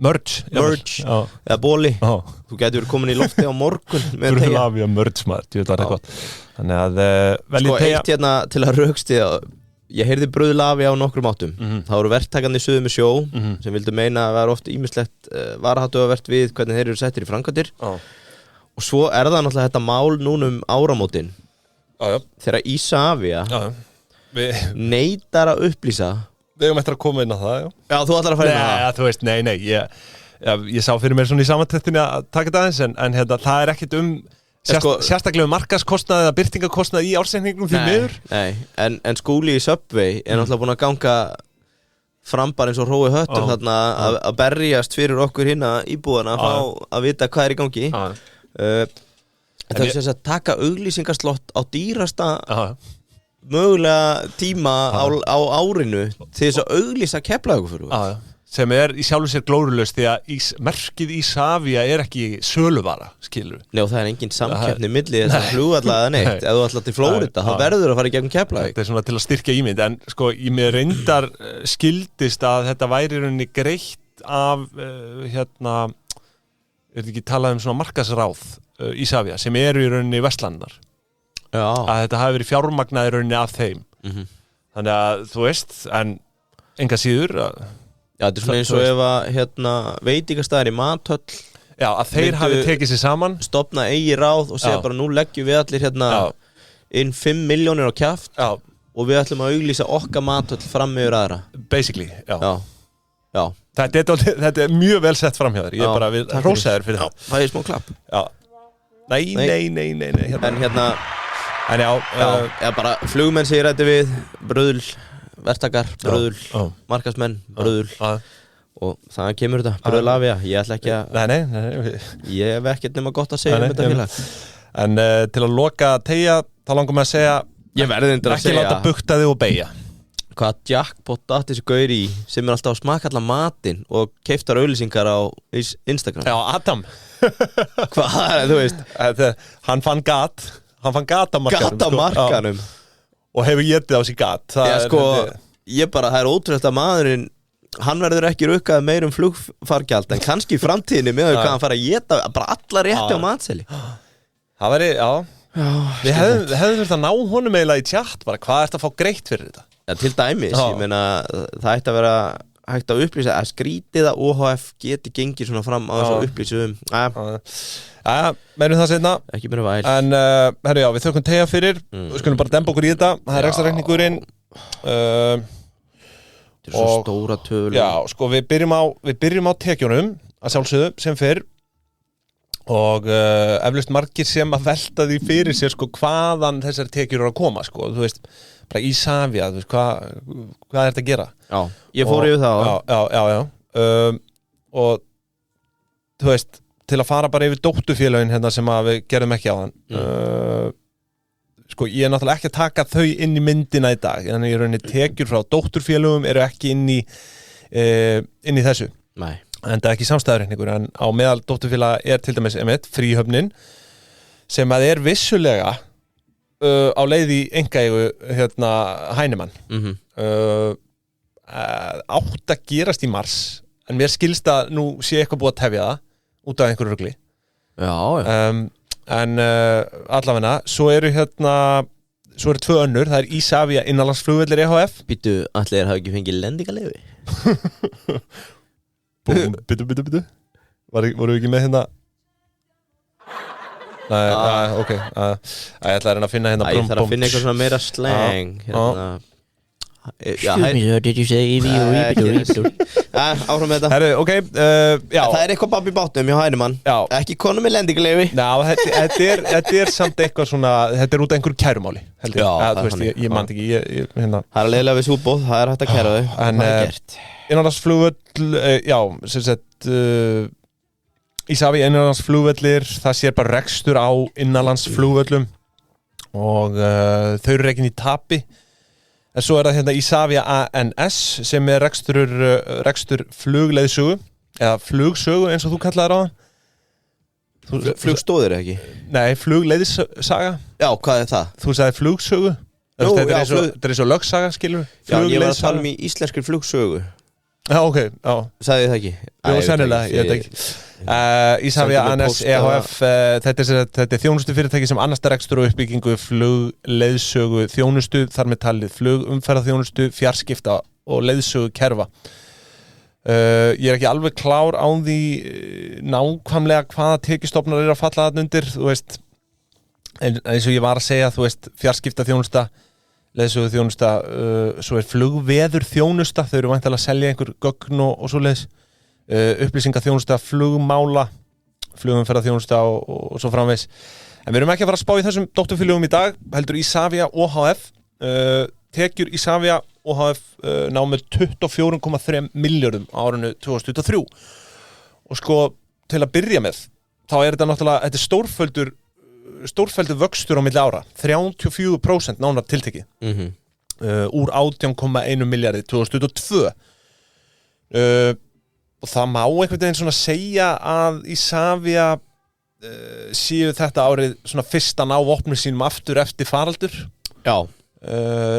merch eða bóli. Þú getur verið komin í lofti á morgun með Teygja. Brauðlavja merch maður, ég veit það er gott. Þannig að veljið Teygja. Eitt hérna til að rökstiða, ég heyrði brauðlavja á nokkrum áttum. Það voru verktakandi suðu með sjó sem vildu meina að vera oft ýmislegt varahættuvert við hvernig þeir eru settir í framkvæmdir. Og svo er það náttúrulega þetta mál núna áramótin. Þegar Isavia neitar að upplýsa. Við höfum eftir að koma inn á það, þú ætlar að fara inn á það? Þú veist, nei, ég sá fyrir mér svona í samantættinni að taka þetta aðeins, en hérna, það er ekkit sérstaklega markaskostnað eða birtingakostnað í ársreikningnum því miður. Nei, en Skúli í Subway er náttúrulega búin að ganga fram bara eins og hrói höttum þarna að berjast fyrir okkur hérna íbúðana að fá að vita hvað er í gangi. Það er sem að taka auglýsingarslott á dýrasta mögulega tíma á árinu til þess að auglýsa Keflavíkurflugvöll. Sem er í sjálfu sér glórulaust því að merkið Isavia er ekki söluvara, skilur. Nei, og það er engin samkeppni milli þess að flugvalla eða neitt. Ef þú ætlar til Flórida, þá verður að fara í gegnum Keflavík. Þetta er svona til að styrkja ímynd, en sko, ég með reyndar skildist að þetta væri í rauninni greitt af, er þetta ekki talað um svona markasráð Isavia, sem eru í rauninni Vestlandar. Að þetta hafi verið fjármagnað í rauninni af þeim. Þannig að, þú veist, en enga síður þetta er svona eins og ef að veitingastæðar í mathöll að þeir hafi tekið sér saman, stofna eigi ráð og segja bara nú leggjum við allir inn 5 milljónir á kjaft og við ætlum að auglýsa okkar mathöll fram með aðra. Basically, Þetta er mjög vel sett fram hjá þér. Ég er bara hrósa þér fyrir það. Það er smá klapp. Nei. En En já, eða bara flugmenn sem ég ræddi við, bröðul, verktakar, bröðul, markaðsmenn, bröðul og það kemur þetta, bröðul af ég ætla ekki að Nei. Ég hef ekkert nema gott að segja þetta félag. En til að loka tegja, þá langar maður að segja Ég verði að ekki láta bukta þig og beygja. Hvað jackpot datt þessi gaur í sem alltaf að smaka allan matinn og keiftar auglýsingar á Instagram. Já, Adam Hvað, þú veist Hann fann gat á markanum, Gat á markanum og hefur getið á sig gat. Ég bara, það ótrúlegt að maðurinn hann verður ekki rukkað meir flugfargjald en kannski í framtíðinni með hvað hann fara að geta bara alla rétti á matseli. Það væri, við hefðum þurft að ná honum eiginlega í tjatt bara, hvað ertu að fá greitt fyrir þetta? Ja, til dæmis, ég meina það ætti að vera hægt að upplýsa að skrítið að OHF geti gengið svona fram á þessu upplýsum. Meirum það seinna. Ekki meira væl. En, herru, við þökkum tegja fyrir, við skulum bara demba okkur í þetta, það er ekstra reikningurinn. Þetta er svo stóra tölu. Já, sko, við byrjum á tekjunum, að sjálfsögðu, sem fyrr. Og eflaust margir sem að velta því fyrir sér sko hvaðan þessar tekjur eru að koma sko, þú veist, bara Isavia, þú veist, hvað er þetta að gera? Já, ég fór yfir það. Já. Og þú veist, til að fara bara yfir dótturfélögin hérna sem að við gerðum ekki á þann. Sko, ég er náttúrulega ekki að taka þau inn í myndina í dag, en í rauninni tekjur frá dótturfélögum eru ekki inn í þessu. Nei. En það er ekki samstæðurreikningur, en á meðal dótturfélaga er til dæmis Fríhöfnin sem að er vissulega á leið í einkaeigu hérna Heinemann átt að gerast í mars, en mér skilst að nú sé eitthvað búið að tefja það út af einhverju rugli. En allavegna, svo eru tvö önnur, það er Isavia innanlandsflugvellir EHF. Býtu, allir hafa ekki fengið lendingaleyfi? Bitu voru við ekki með hérna Nei, ok Ég ætla að reyna að finna hérna Ég þarf að finna eitthvað svona meira slang Did you say áfram með þetta. Herru, ok Það er eitthvað babb í bátnum hjá Heinemann. Ekki konum með lendingaleyfi. Þetta er samt eitthvað svona, þetta er út af einhverju kærumáli. Þú veist, ég man ekki Það er að leiðilega við sútbóð, það er hægt að kæra þau. En innanlandsflugvöll, sem sagt Isavia innanlandsflugvellir, það sér bara rekstur á innanlandsflugvöllum og þau eru rekin í tapi. En svo er það hérna Isavia ANS sem er rekstur flugleiðsögu eða flugsögu eins og þú kallaðir á það. Flugstóðir ekki? Nei, flugleiðsaga. Já, hvað er það? Þú sagði flugsögu. Þetta er eins og lögsaga, skilur. Já, ég var að tala í íslenskri flugsögu. Já, ok, já. Sagði þið það ekki? Jó, sennilega, ég veit ekki. Isavia ANS EHF, þetta er þjónustu fyrirtæki sem annast rekstur og uppbyggingu flugleiðsögu þjónustu, þar með talið flugumferðarþjónustu, fjarskipta og leiðsögu kerfa. Ég er ekki alveg klár á því nákvæmlega hvaða tekjustofnar eru að falla þarna undir, þú veist, eins og ég var að segja, þú veist, fjarskipta þjónusta, leiðsögu þjónusta, svo er flugveður þjónusta, þau eru væntanlega að selja einhver gögn og svoleiðis, upplýsingaþjónusta, flugmála, flugumferðarþjónusta og svo framvegis. En við erum ekki að fara að spá í þessum dótturfélögum í dag, heldur Isavia OHF, tekjur Isavia OHF ná með 24,3 milljörðum á árinu 2023. Og sko, til að byrja með, þá er þetta náttúrulega, þetta er stórfelldur vöxtur á milli ára, 34% nánar tiltekið, úr 18,1 milljarði 2022. Og það má einhvern veginn svona segja að Isavia séu þetta árið svona fyrst að ná vopnum sínum aftur eftir faraldur. Já.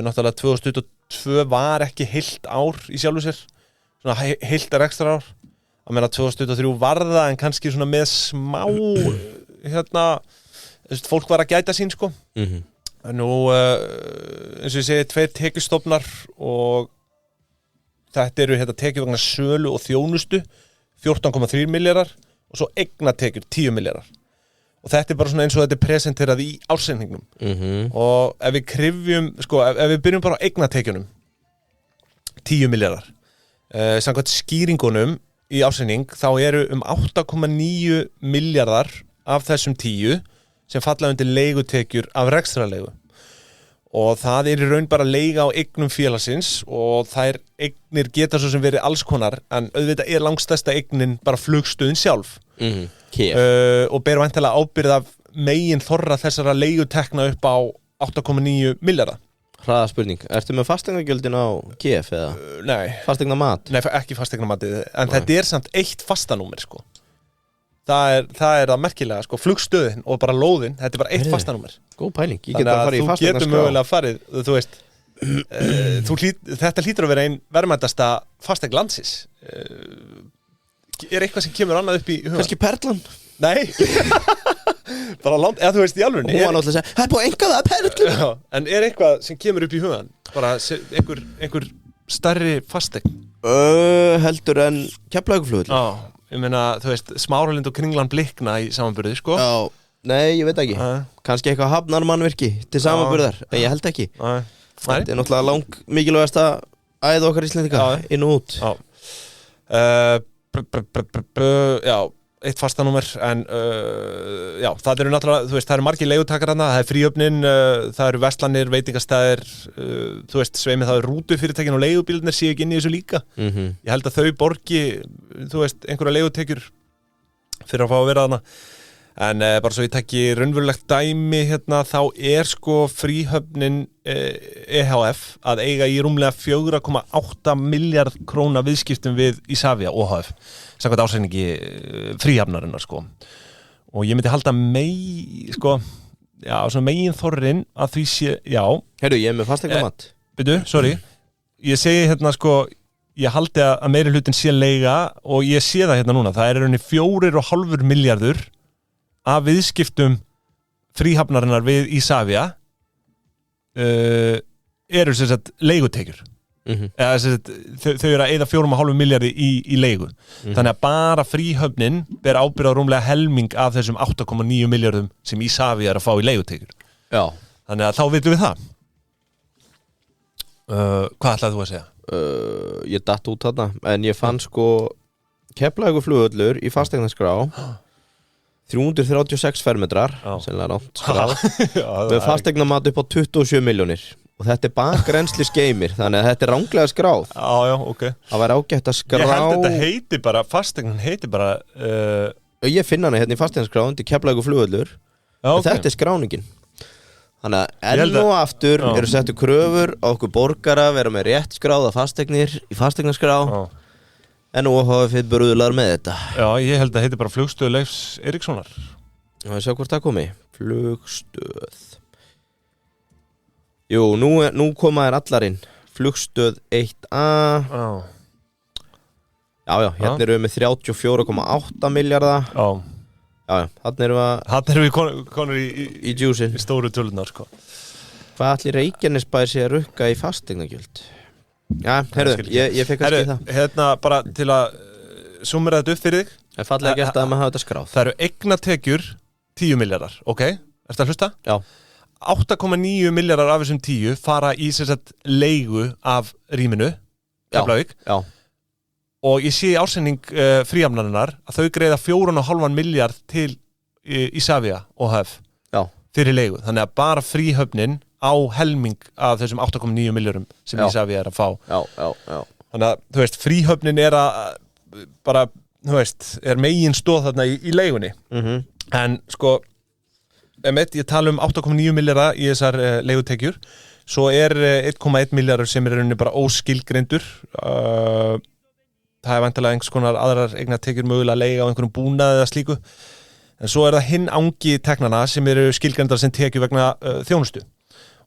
Náttúrulega 2022 var ekki heilt ár í sjálfu sér, svona heilt ekstra ár. Að meina 2023 var það, en kannski svona með smá fólk var að gæta sín sko. Nú eins og ég segi, 2 tekjustofnar og þetta eru tekjur vegna sölu og þjónustu 14,3 milljarðar og svo eignatekjur 10 milljarðar. Og þetta er bara svona eins og þetta er presenterað í ársreikningnum. Og ef við kryfjum, sko, ef við byrjum bara á eignatekjunum 10 milljarðar. Samkvæmt skýringunum í ársreikning þá eru 8,9 milljarðar af þessum 10 sem falla undir leigutekjur af rekstrarleigu og það í raun bara leiga á eignum félagsins og þær eignir geta svo sem verið alls konar en auðvitað langstærsta eignin bara flugstöðin sjálf og ber væntanlega ábyrgð af megin þorra þessara leigutekna upp á 8,9 milljarða. Hraða spurning, ertu með fasteignagjöldin á KF eða? Nei. Fasteignamat? Nei, ekki fasteignamatið, en þetta samt eitt fastanúmer sko. Það er merkilega sko, flugstöðin og bara lóðin, þetta bara eitt fastanúmer. Góð pæling, ég get bara farið í fasteignaskrá. Þannig að þú getur mögulega farið, þú veist, þetta hlýtur að vera ein verðmætasta fasteign landsins. Eitthvað sem kemur annað upp í hugan? Kannski Perlan? Nei. Bara eða þú veist í alvörunni. Hún var náttúrulega að segja, það búið enga það Perlan. En eitthvað sem kemur upp í hugan? Bara einhver stærri fasteign? Heldur en Keflavíkurflugvöllur. Já. Ég meina, þú veist, Smáralind og Kringlan blikna í samanburði, sko. Já, nei, ég veit ekki. Kannski eitthvað hafnarmannvirki til samanburðar, en ég held ekki. Þetta náttúrulega mikilvægasta æð okkar Íslendinga, inn og út. Já, eitt fastanúmer, en já, það eru náttúrulega, þú veist, það eru margir leigutakar þarna, það fríhöfnin, það eru verslanir, veitingastæðir, þú veist, sveimið það eru rútufyrirtækin og leigubílarnir séu ekki inn í þessu líka. Ég held að þau borgi, þú veist, einhverja leigutekjur fyrir að fá að vera þarna. En bara svo ég tekki raunverulegt dæmi hérna, þá sko fríhöfnin EHF að eiga í rúmlega 4,8 milljarð króna viðskiptum við Isavia OHF samkvæmt ásækningi fríhafnarinnar sko. Og ég myndi halda sko, já, svona megin þorrin að því sé, já. Heyrðu, ég með fasteignamat. Byrju, sorry. Ég segi hérna sko, ég haldi að meiri hlutin sé leiga og ég sé það hérna núna. Það rauninni 4,5 milljarður af viðskiptum fríhafnarinnar við Isavia eru sem sagt leigutekjur. Eða sem sagt, þau eru að eyða 4,5 milljarði í leigu. Þannig að bara fríhöfnin ber ábyrgð á rúmlega helming af þessum 8,9 milljarðum sem Isavia að fá í leigutekjur. Já. Þannig að þá vitum við það. Hvað ætlaði þú að segja? Ég datt út þarna, en ég fann sko Keflavíkurflugvöllur í fasteignarskrá 336 fermetrar, sennilega rátt skráð, með fasteignamat upp á 27 milljónir og þetta bakrennsli skeimir, þannig að þetta ranglega skráð. Já, ok. Það væri ágætt að skrá. Ég held að þetta heiti bara, fasteignan heiti bara Ég finn hana hérna í fasteignarskrá undir Keflavíkurflugvöllur og þetta er skráningin. Þannig að enn og aftur eru settu kröfur á okkur borgara vera með rétt skráða fasteignir í fasteignaskrá. En OHF brúðlar með þetta. Já, ég held að heiti bara Flugstöð Leifs Eiríkssonar. Já, ég sjá hvort það komi. Flugstöð. Jú, nú koma þær allar inn. Flugstöð 1A. Já, hérna eru við með 34,8 milljarða. Já, hérna eru við konur í djúsin. Í stóru tölunar, sko. Hvað allir Reykjanesbær sé að rukka í fasteignagjöld? Já, heyrðu, ég fekk kannski það. Hérna bara til að summera þetta upp fyrir þig. Það er fallega gert að maður hafa þetta skráð. Það eru eignatekjur 10 milljarðar, ok? Ertu að hlusta? Já. 8,9 milljarðar af þessum 10 fara í sem sagt leigu af rýminu, Keflavík. Já. Og ég sé í ársending fríhafnarinnar að þau greiða 4,5 milljarð til Isavia OHF fyrir leigu. Þannig að bara fríhöfnin á helming af þessum 8,9 milljórum sem Isavia að fá. Já. Þannig að, þú veist, fríhöfnin að bara, þú veist, megin stóð þarna í leigunni. En sko, ég tala um 8,9 milljarða í þessar leigutekjur, svo 1,1 milljarður sem rauninni bara óskilgreindur. Það væntanlega einhvers konar aðrar eignatekjur mögulega að leiga á einhverjum búnaði eða slíku. En svo það hinn angi teknana sem eru skilgreindar sem tekju vegna þjónustu.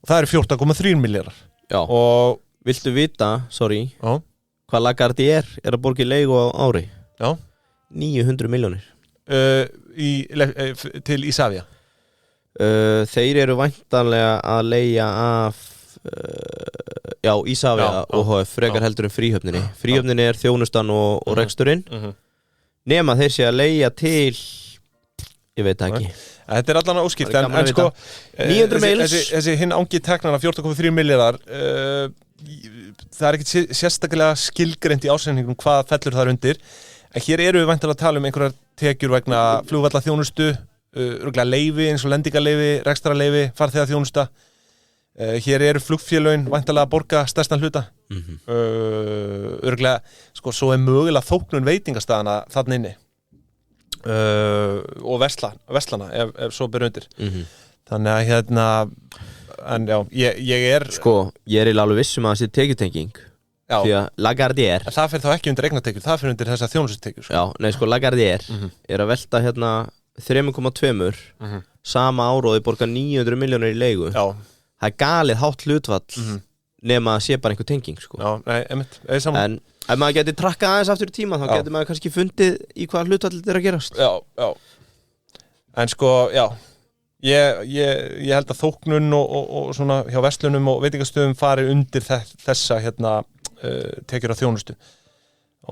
Og það eru 14,3 milljarðar. Já, og viltu vita, hvað Lagardère að borga í leigu á ári? Já. 900 milljónir. Til Isavia? Þeir eru væntanlega að leigja af Isavia OHF frekar heldur fríhöfninni. Fríhöfninni er þjónustan og reksturinn. Nema þeir sé að leigja til, ég veit ekki. Þetta er allan óskilt, en sko 900 mails. Þessi hinn angi teknana 14,3 milljarðar, það er ekkert sérstaklega skilgreint í ásendingum hvað fellur þar undir. En hér eru við væntanlega að tala um einhverjar tekjur vegna flugvallaþjónustu, örugglega leyfi eins og lendingarleyfi, rekstrarleyfi, farþegaþjónusta. Hér eru flugfélögin væntanlega að borga stærstan hluta. Örugglega, sko, svo mögulega þóknun veitingastæðana þarna inni. Og verslana ef svo ber undir. Þannig að en já, ég er sko, ég er alveg viss að það sé tekjutenging. Já. Því að Lagardère það fer þá ekki undir eignatekjur, það fer undir þessa þjónustutekjur sko. Já, nei sko, Lagardère er að velta 3,2 sama ár og þau borga 900 milljónir í leigu. Já. Það galið hátt hlutvall nema að sé bara einhver tenging sko. Já, nei, einmitt, en ef maður geti trakkað aðeins aftur í tíma þá geti maður kannski fundið í hvaða hlutvall þetta er að gerast. Já. En sko, já ég held að þóknun og svona hjá verslunum og veitingastöðum fari undir þessa tekjur á þjónustu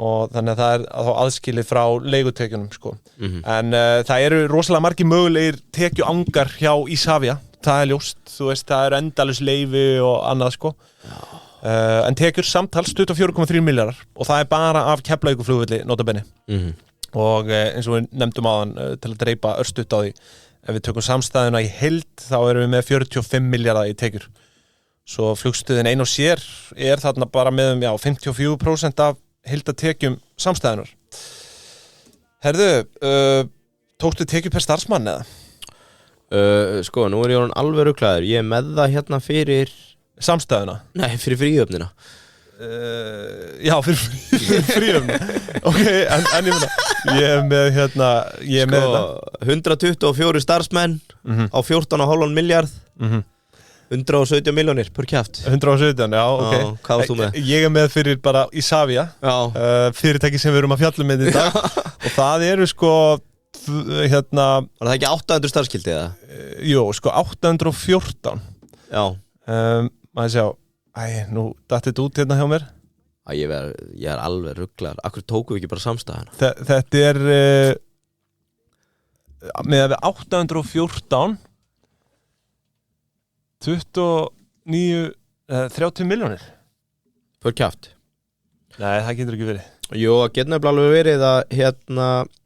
og þannig að það er þá aðskilið frá leigutekjunum sko. En það eru rosalega margir mögulegir tekjuangar hjá Isavia, það er ljóst, þú veist, það eru endalaus leyfi og annað sko. En tekjur samtals 24,3 milljarðar og það er bara af Keflavíkurflugvelli nota bene. Og eins og við nefndum áðan til að dreipa örstutt á því, ef við tökum samstæðuna í heild þá erum við með 45 milljarða í tekjur. Svo flugstöðin ein og sér er þarna bara með 54% af heildatekjum samstæðunar. Herðu, tókstu tekjur per starfsmann eða? Sko, nú er ég orðinn alveg ruglaður. Ég er með það fyrir samstæðuna? Nei, fyrir fríöfnina. Já, fyrir fríöfnina. Ok, en ég meina, ég er með með þetta. 124 starfsmenn á 14,5 milljarð. 117 milljónir per kjaft. 117, já, ok. Hvað varst þú með? Ég er með fyrir bara Isavia, fyrirtæki sem við erum að fjalla með í dag. Og það eru sko, Var það ekki 800 starfskildi eða? Jú, sko 814. Já. Maður sjá, nú datt þetta út hérna hjá mér. Ég er alveg rugglar. Akkur tókum við ekki bara samstæðuna? Þetta er með 814 30 milljónir per kjaft. Nei, það getur ekki verið. Jú, það getur nefnilega alveg verið að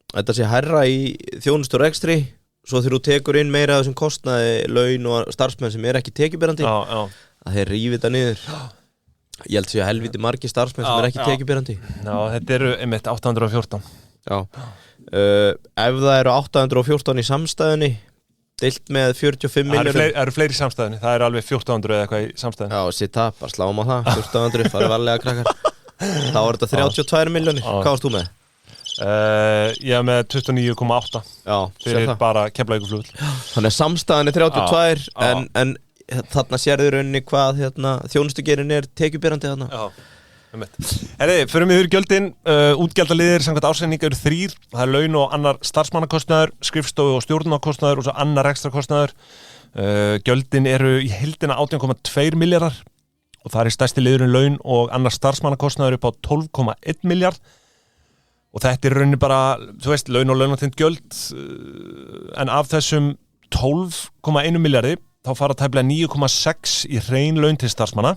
þetta sé hærra í þjónustu og rekstri, svo þegar þú tekur inn meira af þessum kostnaði, laun og starfsmenn sem er ekki tekjuberandi, að þeir rífi þetta niður. Ég held að sé að helviti margir starfsmenn sem er ekki tekjuberandi. Já, þetta eru einmitt 814. Já. Ef það eru 814 í samstæðunni deilt með 45 miljónum. Það eru fleiri í samstæðunni, það eru alveg 1400 eða eitthvað í samstæðunni. Já, sitt það, bara sláum á það, 1400, farið varlega krakkar. Þá er þetta 32 miljónir. Hvað varst þú með? Ég er með 29,8 fyrir bara Keflavíkurflugvöll. Þannig að samstæðan er 32 en þarna sérðu rauninni hvað þjónustugerin er tekjuberandi þarna. Förum við yfir gjöldin. Útgjaldaliðir samkvæmt ársreikningi eru 3. Það er laun og annar starfsmannakostnaður, skrifstofu og stjórnunarkostnaður og svo annar rekstrakostnaður. Gjöldin eru í heildina 18,2 milljarðar og það er stærsti liðurinn laun og annar starfsmannakostnaður upp á 12,1 milljarð. Og þetta er rauninni bara, þú veist, laun og launatengt gjöld, en af þessum 12,1 milljarði þá fara tæplega 9,6 í hrein laun til starfsmanna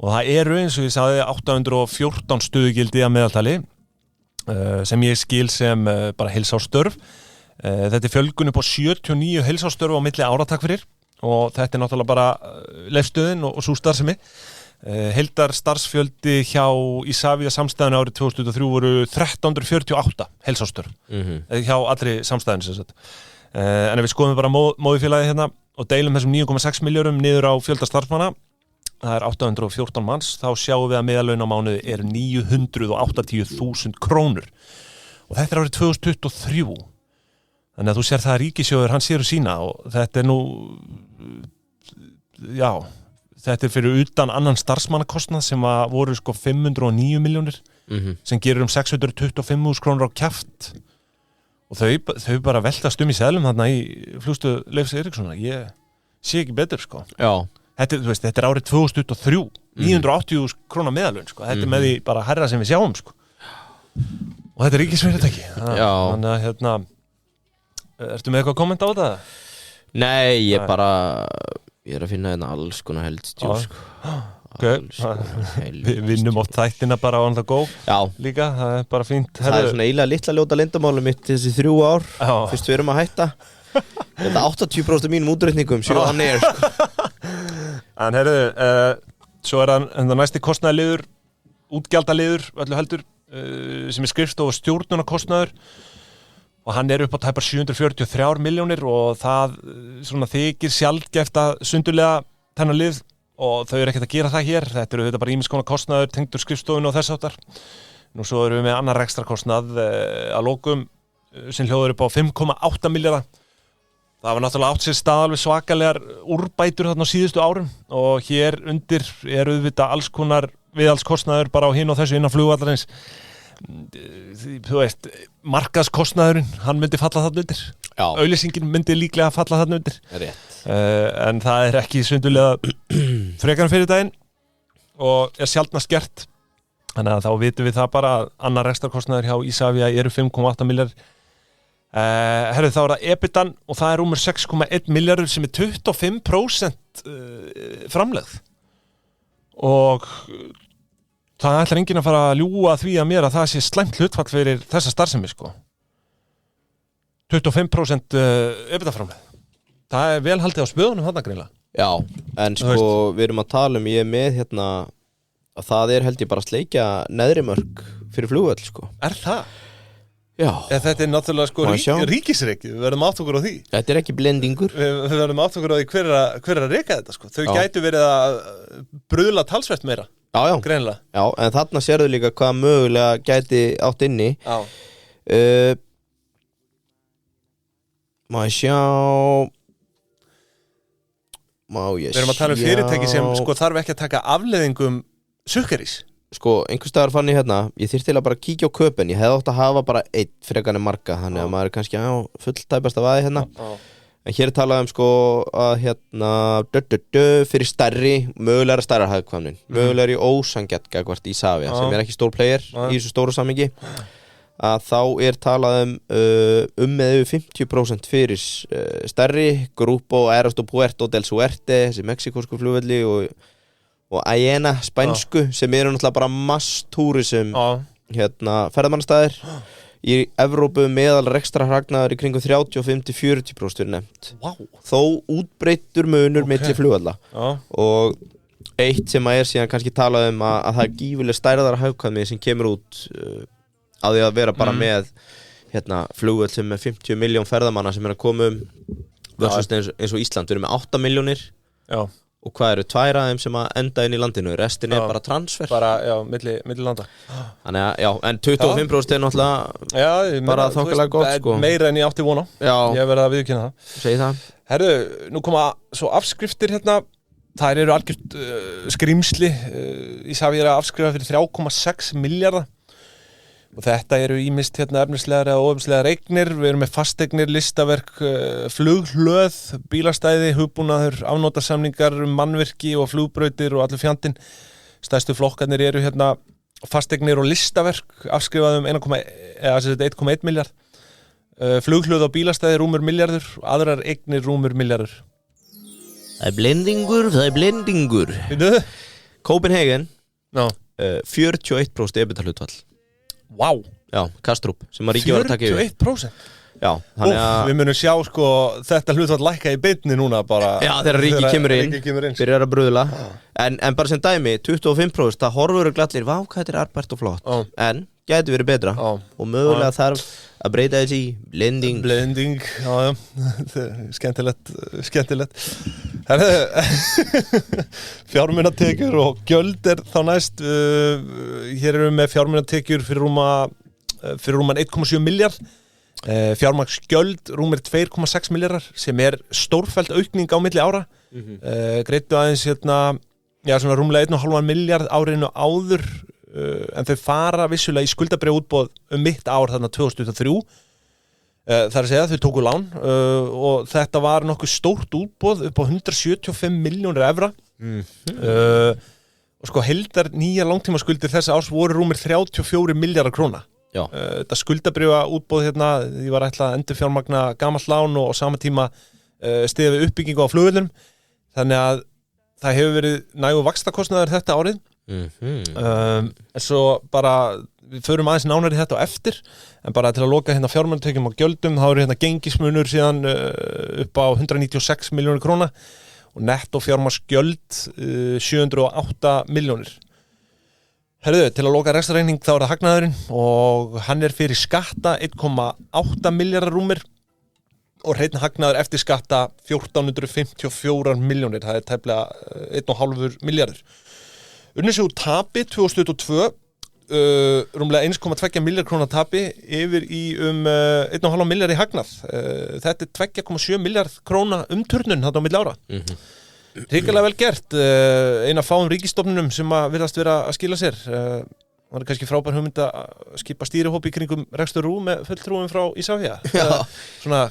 og það eru, eins og ég sagði, 814 stöðugildi að meðaltali sem ég skil sem bara heilsástörf. Þetta er fjölgun upp á 79 heilsástörf á milli ára, takk fyrir, og þetta er náttúrulega bara leifstöðin og sú starfsemi. Heildar starfsfjöldi hjá Isavia samstæðinu árið 2003 voru 1348 heilsástörf hjá allri samstæðinu sem sagt. En ef við skoðum bara móðufélagið hérna og deilum þessum 9,6 miljórum niður á fjölda starfsmanna, það er 814 manns, þá sjáum við að meðalaun á mánuði er 980.000 krónur og þetta er árið 2023. Þannig að þú sér það að ríkissjóður, hann sér sína og þetta er nú, þetta er fyrir utan annan starfsmannakostnað sem voru sko 509 milljónir sem gerir 625.000 krónur á kjaft og þau bara veltast í seðlum þarna í flugstöð Leifs Eiríkssonar. Ég sé ekki betur sko. Já. Þetta er árið 2023, 980.000 krónar meðalaun sko. Þetta er með því bara herra sem við sjáum sko. Og þetta er ríkisfyrirtæki. Þannig að ertu með eitthvað að kommenta á það? Nei, ég er að finna alls konar heldstjó sko. Við vinnum oft þættina bara on the go. Já. Líka, það bara fínt. Það svona eiginlega litla ljóta leyndamáli mitt þessi 3 ár. Já. Fyrst við erum að hætta. Þetta 80% af mínum útreikningum séu á neður, sko. En svo það næsti kostnaðarliður, útgjaldaliður, öllu heldur, sem skrifstofu og stjórnunarkostnaður. Og hann upp á tæpar 743 milljónir og það svona þykir sjaldgæft að sundurlega þennan lið og þau ekkert að gera það hér. Þetta þetta bara ýmiss konar kostnaður tengdur skrifstofinu og þess áttar. Nú svo við með annar ekstra kostnað að lokum sem hljóður upp á 5,8 milljarða. Það var náttúrulega átt sér stað alveg svakalegar úrbætur þarna á síðustu árum og hér undir auðvitað alls konar viðhaldskostnaður bara á hinn og þessu innan flugvallarins. Þú veist, markaðskostnaðurinn, hann myndi falla þarna undir. Já. Auglýsingin myndi líklega falla þarna undir. Rétt. En það ekki sundulega frekar fyrir daginn og sjaldnast gert. Þannig að þá vitum við það bara að annar rekstrarkostnaður hjá Isavia eru 5,8 milljarðar. Þá það EBITDAn og það rúmur 6,1 milljarður sem 25% framlegð. Og það ætlar enginn að fara að ljúga því að mér að það sé slæmt hlutfall fyrir þessa starfsemi, sko. 25% EBITDA-framlegð. Það vel haldið á spöðunum þarna greinilega. Já, en sko við erum að tala ég með hérna að það held ég bara að sleikja neðri mörk fyrir flugvöll, sko. Það? Já. Þetta náttúrulega sko ríkisreiki, við verðum átt okkur á því. Þetta ekki blendingur. Við verðum átt okkur á því hver að reka þetta, sko. Þau gætu verið að bruðla talsvert meira. Já. Greinilega. Já, en þarna sérðu líka hvað mögulega gæti átt inni. Já. Má ég sjá. Við erum að tala fyrirtæki sem sko þarf ekki að taka afleiðingum sukkerís. Sko, einhvers staðar fann ég hérna, ég þyrfti að bara kíkja á köpinn, ég hefði átt að hafa bara einn frekarni marga, þannig að maður kannski full tæpast af aði hérna. En hér talaðum sko að hérna fyrir stærri, mögulega stærra hagkvæmnin, mögulega í ósangjart gagvart Isavia, sem ekki stór player í þessu stóru samhengi, að þá talaðum með 50% fyrir stærri, Grupo Aerosto Puerto del Suerte, þessi mexikósku flugvelli og Ayena, spænsku, sem náttúrulega bara masstúrism ferðamannastæðir. Í Evrópu meðal rekstrarhagnaður í kringum 35-40% nefnt. Wow. Þó útbreiddur munur milli flugvalla. Og eitt sem síðan kannski talað að það gífurleg stærðar hagkvæmni sem kemur út að því að vera bara með flugvöll sem með 50 milljón ferðamanna sem að koma versus eins og Ísland, við erum með 8 milljónir. Já. Og hvað eru 2 af þeim sem að enda inn í landinu, restin bara transfer. Bara, milli landa. Þannig að, en 25% náttúrulega bara þokkalega gott, sko. Meira en ég átti vona. Já. Ég verið að viðurkenna það. Segi það. Herðu, nú koma svo afskriftir hérna. Þær eru algjört skrimsli. Isavia að afskrifa fyrir 3,6 milljarða. Og þetta eru ýmist efnislegar eða óefnislegar eignir. Við erum með fasteignir, listaverk, flughlöð, bílastæði, hugbúnaður, afnotasamningar, mannvirki og flugbrautir og allur fjandinn. Stærstu flokkarnir eru fasteignir og listaverk, afskrifaðum 1,1 milljarð. Flughlöð og bílastæði rúmur milljarður, aðrar eignir rúmur milljarður. Það blendingur. Copenhagen, 41% EBITDA-hlutfall. Wow. Já, Kastrup, sem að ríki var að taka yfir. 41%? Já, þannig að við munum sjá sko þetta hlutfall lækka í beinni núna bara. Já, þegar ríki kemur inn, byrjar að bruðla. En bara sem dæmi, 25%, það horfur glallir, vá, hvað þetta arbært og flott. En gæti verið betra. Og mögulega þarf að breyta þessi í blending. Já. Skemmtilegt. Fjármunatekjur og gjöld þá næst. Hér erum við með fjármunatekjur fyrir rúman 1,7 milljarð. Fjármagnsgjöld rúmir 2,6 milljarðar sem stórfelld aukning á milli ára. Greiddu aðeins svona rúmlega 1,5 milljarð árinu áður. En þau fara vissulega í skuldabréfaútboð mitt ár þarna 2023. Það að segja, þau tóku lán og þetta var nokkuð stórt útboð upp á 175 milljónir evra. Og sko heildar nýja langtímaskuldir þessa árs voru rúmir 34 milljarðar króna. Þetta skuldabréfaútboð því var ætlað að endurfjármagna gamalt lán og á sama tíma styðja við uppbyggingu á flugvöllum. Þannig að það hefur verið nægu vaxtakostnaður þetta árið en svo bara við förum aðeins nánar í þetta á eftir en bara til að loka hérna fjármálatekjum og gjöldum þá eru hérna gengismunur síðan upp á 196 milljónir króna og netto fjármagnsgjöld 708 milljónir. Herðu, til að loka rekstrarreikning þá er það hagnaðurinn og hann er fyrir skatta 1,8 milljarðar rúmir og hreinn hagnaður eftir skatta 1454 milljónir, það er tæplega 1,5 milljarður. Unnið sig úr tapi 2022 rúmlega 1,2 milljarð króna tapi yfir í 1,5 milljarð í hagnað. Þetta er 2,7 milljarð króna umturnun þarna á milli ára. Hrikalega vel gert, eina fáum ríkisstofnunum sem að virðast vera að skila sér. Það er kannski frábær hugmynd að skipa stýrihóp í kringum rekstur RÚV með fulltrúum frá Isavia. Svona,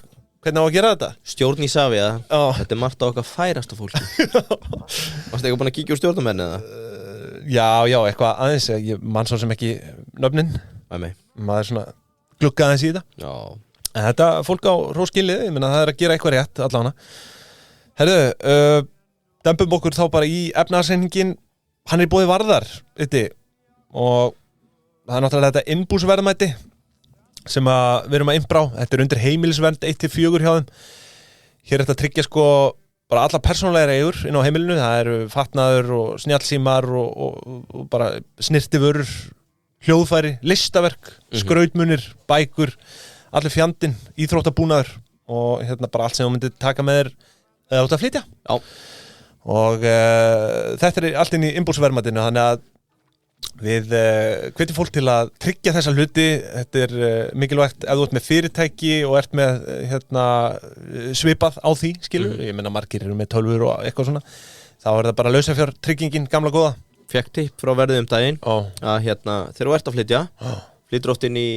hvernig á að gera þetta? Stjórn Isavia, þetta er margt á okkar færasta fólki. Varstu eitthvað búin að kíkja úr stjórnarmenni eða? Já, eitthvað aðeins, ég mann svo sem ekki nöfnin. Maður svona glugga aðeins í þetta. Já. En þetta fólk á róskilið, ég meina það er að gera eitthvað rétt allavega. Herðu, dempum okkur þá bara í efnahagsreikningin, hann er í boði Varðar, og það er náttúrulega þetta innbúsverðmæti sem við erum að innbrá, þetta er undir heimilisvernd 1-4 hjá þeim. Hér er þetta að tryggja sko bara alla persónulegar eigur inn á heimilinu, það eru fatnaður og snjallsímar og bara snirtivörur, hljóðfæri, listaverk, skrautmunir, bækur, allir fjandinn, íþróttabúnaður og hérna bara allt sem þú myndir taka með þér eða út að flytja. Já. Og þetta er allt inn í innbúsverðmætinu, þannig að við hvetjum fólk til að tryggja þessa hluti. Þetta er mikilvægt ef þú ert með fyrirtæki og ert með svipað á því, skilur. Ég meina margir eru með tölvur og eitthvað svona. Þá er það bara lausafjártryggingin, gamla góða. Fekk tipp frá verðið daginn að þegar þú ert að flytja, flytur oft inn í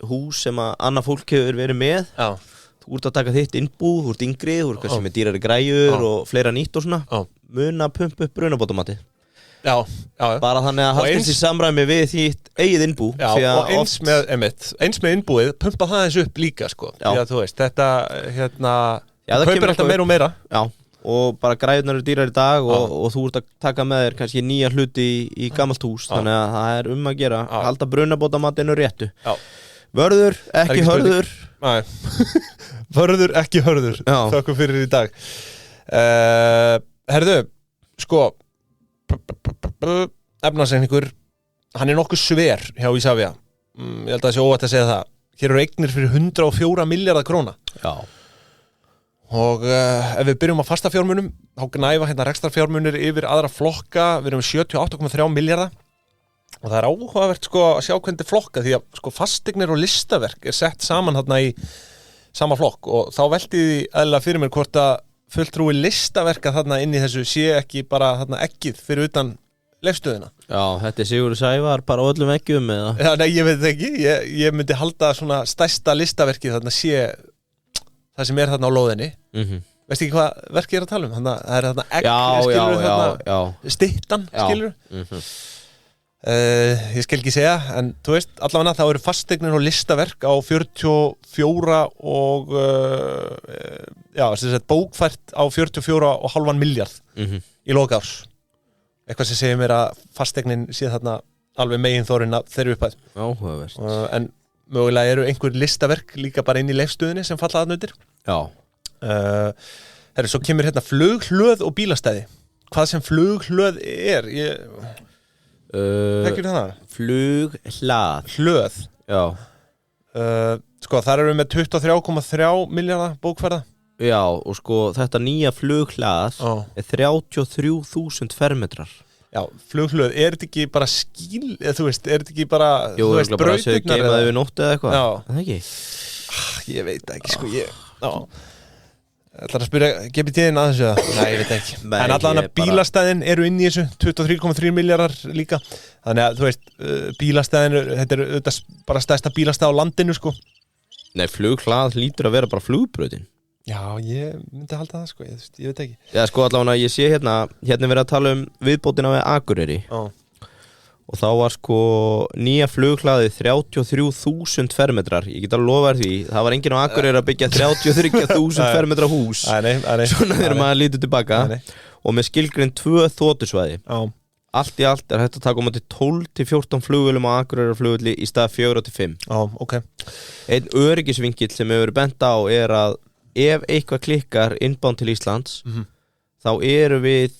hús sem að annað fólk hefur verið með. Já. Þú ert að taka þitt innbú, þú ert yngri, þú ert kannski með dýrari græjur og fleira nýtt og svona. Muna að pumpa upp brunabótamati. Já. Bara þannig að haldist í samræmi við þitt eigið innbú. Já, og eins með innbúið, pumpa það eins upp líka, sko. Því að þú veist, þetta, kaupir alltaf meira og meira. Já, og bara græjurnar eru dýrar í dag og þú ert að taka með þér kannski nýja hluti í gamalt hús. Þannig að það er að gera, halda brunabótamatinu réttu. Já. Vörður, ekki hörður. Nei, vörður, ekki hörður. Þakku fyrir í dag. Herðu, sko, efnahagsreikningur, hann er nokkuð sver hjá Isavia. Ég held að það sé óvægt að segja það. Hér eru eignir fyrir 104 milljarða króna. Já. Og ef við byrjum á fasta fjármunum, þá gnæfa hérna rekstrarfjármunir yfir aðra flokka. Við erum 78,3 milljarða. Og það er áhugavert sko að sjá hvernig flokka því að sko fasteignir og listaverk er sett saman þarna í sama flokk og þá velti því eðlilega fyrir mér hvort að fulltrúi listaverka þarna inn í þessu sé ekki bara þarna ekkið fyrir utan leifstöðina. Já, þetta er Sigurður Sævar bara á öllum eggjum eða? Já, nei, ég veit það ekki. Ég myndi halda svona stærsta listaverkið þarna sé það sem er þarna á lóðinni. Veistu ekki hvað verkið er að tala um? Þannig að það er þarna egg, skilur þarna styttan, skilur. Ég skal ekki segja, en þú veist, allavega þá eru fasteignir og listaverk á 44 og bókfært á 44,5 milljarð í lok árs. Eitthvað sem segir mér að fasteignin sé þarna alveg meginþórin að þeirri upphæð. Áhugavert. En mögulega eru einhver listaverk líka bara inn í leifstöðinni sem falla þarna undir. Já. Svo kemur hérna flughlöð og bílastæði. Hvað sem flughlöð er, þekkir það? Flughlað. Hlöð. Já. Sko, þar eru við með 23,3 milljarða bókfærða. Já, og sko, þetta nýja flughlað er 33.000 fermetrar. Já, flughlöð, er þetta ekki bara skýl, eða þú veist, er þetta ekki bara, þú veist, brautignar eða? Jú, geimaði við nóttu eða eitthvað. Já. Það ekki? Ég veit ekki, sko, ætlar að spyrja, gefið tíðin aðeins eða? Nei, ég veit ekki. En allavega bílastæðin eru inn í þessu, 23,3 milljarðar líka. Þannig að, þú veist, bílastæðin, þetta er auðvitað bara stærsta bílastæð á landinu, sko. Nei, flughlað hlýtur að vera bara flugbrautin. Já, ég myndi halda það, sko, ég veit ekki. Já, sko, allavega, ég sé hérna verið að tala um viðbótina við Akureyri. Og þá var sko nýja flughlaðið 33.000 fermetrar. Ég get að lofa þér því, það var enginn á Akureyri að byggja 33.000 fermetra hús. Nei. Svona þegar maður lítur tilbaka. og með skilgrein 2 þotusvæði. Já. Allt í allt hægt að taka á móti 12-14 flugvélum á Akureyrarflugvelli í stað 4-5. Já, ok. Einn öryggisvinkill sem hefur verið bent á að ef eitthvað klikkar innbound til Íslands þá eru við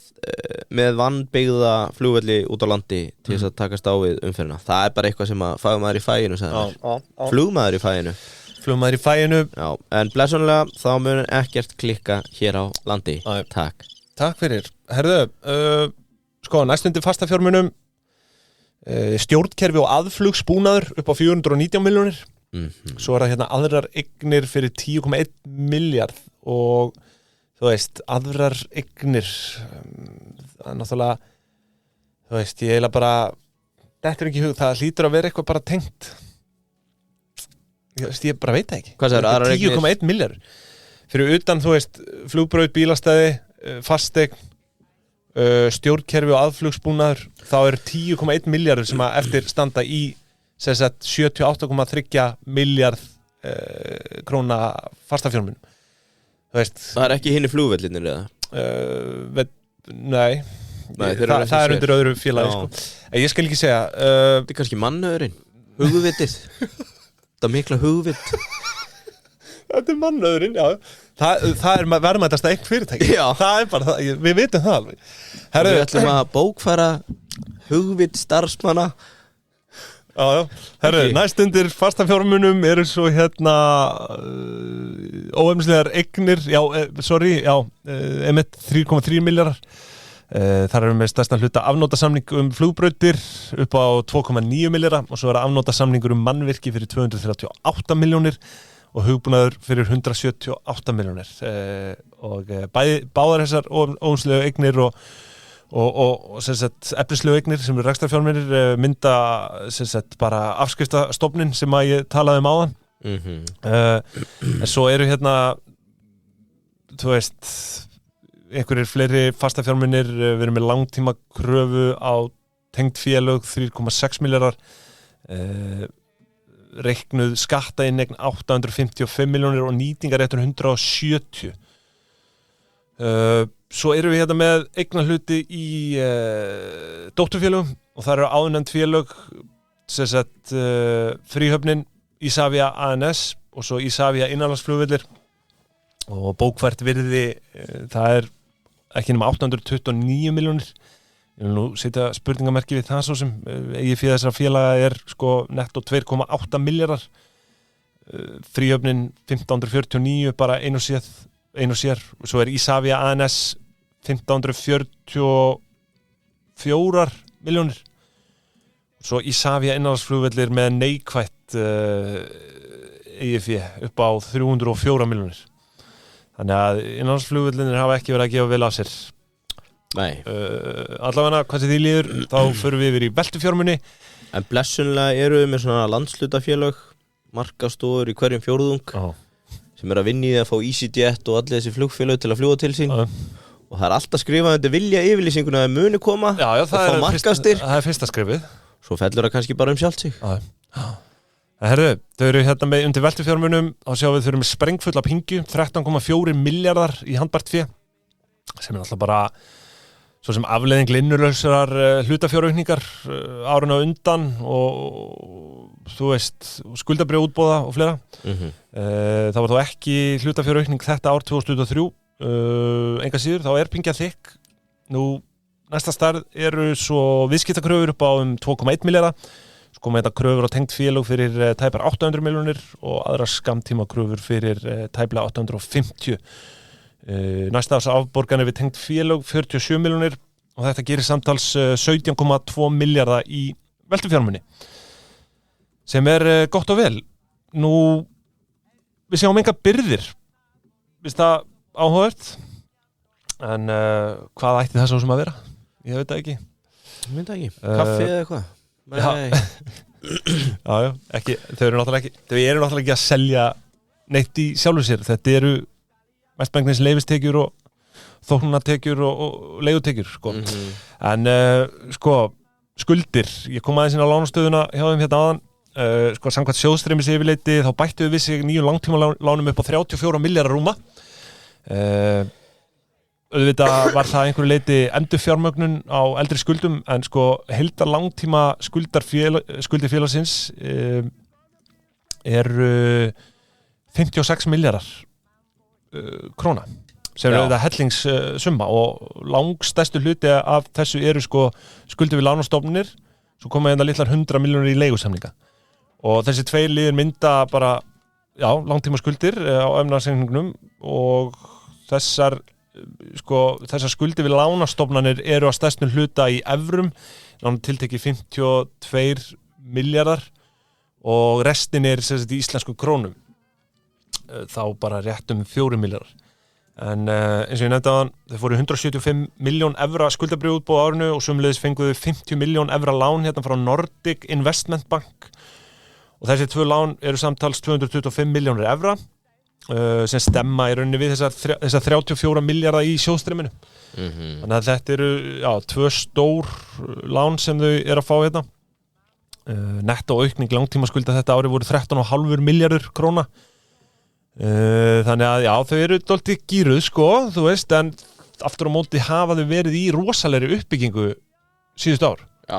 með vannbyggða flugvelli út á landi til þess að takast á við umferðina. Það bara eitthvað sem að fagmaður í faginu flugmaður í faginu. Flugmaður í faginu. Já, en blessunlega þá mun ekkert klikka hér á landi. Takk. Takk fyrir. Herðu, sko, næstundi fastafjármunum stjórnkerfi og aðflugsbúnaður upp á 419 milljónir. Svo það hérna aðrar eignir fyrir 10,1 miljard og þú veist, aðrar eignir það er náttúrulega þú veist, ég eiginlega bara þetta ekki í hug, það hlýtur að vera eitthvað bara tengt ég bara veit það ekki. Hvað sagðirðu, aðrar eignir? 10,1 miljard fyrir utan, þú veist, flugbraut, bílastæði fasteign stjórnkerfi og aðflugsbúnaður þá er 10,1 miljardur sem að eftir standa í 78,3 miljard króna fastafjármunum. Þú veist, það er ekki hinn í flugvellinir eða? Nei, það er undir öðru félagi sko. Ég skal ekki segja þetta er kannski mannöðurinn, hugvitið þetta er mikla hugvit. Þetta er mannöðurinn, já. Það er verðmætasta eign fyrirtæki. Já. Það er bara það, við vitum það alveg. Við ætlum að bókfæra hugvit starfsmanna. Já. Herru, næstundir fastafjármunum eru svo hérna óefnislegar eignir, einmitt 3,3 miljardar. Þar erum við stærsta hluta afnótasamning flugbrautir upp á 2,9 miljardar og svo er afnótasamningur mannvirki fyrir 238 milljónir og hugbúnaður fyrir 178 milljónir og báðar þessar óefnislegu eignir og sem sagt efnislegu eignir sem eru rekstrarfjármunir mynda sem sagt bara afskrifstastofnin sem að ég talaði áðan. En svo eru hérna þú veist einhverjir fleiri fastafjármunir, við erum með langtíma kröfu á tengd félög 3,6 miljardar reiknuð skattainneign 855 milljónir og nýtingaréttur 170. Svo erum við hérna með eignarhluti í dótturfélögum og það eru áðurnefnd félög sem sagt Fríhöfnin, Isavia ANS og svo Isavia innanlandsflugvellir og bókfært virði það er ekki nema 829 milljónir. Ég vil nú setja spurningamerki við það svo sem eigið fyrir þessara félaga er sko netto 2,8 miljardar Fríhöfnin 1549 bara einu sér og svo er Isavia ANS 1544 milljónir og svo Isavia innanlandsflugvellir með neikvætt eigið fyrir upp á 304 milljónir. Þannig að innanlandsflugvellinir hafa ekki verið að gefa vel af sér. Nei. Allavega hvað sem því líður þá förum við yfir í veltufjármunni. En blessunlega eru við með svona landshlutafélög markastofur í hverjum fjórðung sem að vinna í að fá EasyJet og allir þessi flugfélög til að fljúga til sín og það er alltaf skrifað undir vilja yfirlýsinguna að muni koma og fá markastir. Það er fyrsta skrifið. Svo fellur það kannski bara sjálft sig. Herðu, þau eru hérna með undir veltufjármunum og sjáum við þau eru með sprengfulla pingju 13,4 miljardar í handbært fé sem er alltaf bara svo sem afleiðing linnulausar hlutafjáraukningar árun á undan og þú veist skuldabréf útboða og fleira. Það var þó ekki hlutafjáraukning þetta ár 2023 enga síður, þá er pingja þykk. Nú næsta stærð eru svo viðskiptakröfur upp á 2,1 miljardar. Svo koma þetta kröfur á tengd félög fyrir tæpar 800 milljónir og aðra skammtíma kröfur fyrir tæplega 850. Næsta árs afborganir við tengd félög 47 milljónir og þetta gerir samtals 17,2 miljardar í veltufjármunni sem er gott og vel. Nú við sjáum enga byrðir, viðst það áhugavert en hvað ætti það svo sem að vera? Ég veit það ekki. Kaffi eða eitthvað? Já, ekki, þau eru náttúrulega ekki að selja neitt í sjálfu sér. Þetta eru mestmengnis leifistekjur og þóknunartekjur og leigutekjur sko. En sko skuldir, ég kom aðeins inn á lánastöðuna hjá þeim hérna áðan sko samkvæmt sjóðstreymis yfirleiti þá bættu við sig nýjum langtíma lánum upp á 34 milljarðar rúma auðvitað var það einhverju leiti endurfjármögnun á eldri skuldum en sko heildar langtíma skuldir félagsins eru 56 milljarðar króna sem eru þetta hellingssumma og langstærstu hluti af þessu eru sko skuldir við lánastofnunir svo koma hérna litlar 100 milljónir í leigusamninga og þessi tveir liðir mynda bara langtíma skuldir á efnahagsreikningnum og þessar skuldir við lánastofnanir eru á stærstum hluta í evrum, tiltekið 52 milljarðar og restin er í íslensku krónum, þá bara rétt 4 milljarðar. En eins og ég nefndi áðan, þau fóru 175 miljón evra skuldabréfaútboð á árinu og sömuleiðis fenguðu 50 miljón evra lán hérna frá Nordic Investment Bank og þessi tvö lán eru samtals 225 milljónir evra sem stemma í rauninni við þessar 34 milljarða í sjóðstreyminu. Þannig að þetta eru tvö stór lán sem þau eru að fá hérna. Netto aukning langtímaskulda þetta ári voru 13,5 milljarður króna. Þannig að þau eru dálítið gíruð sko, þú veist, en aftur á móti hafa þau verið í rosalegri uppbyggingu síðustu ár. Já,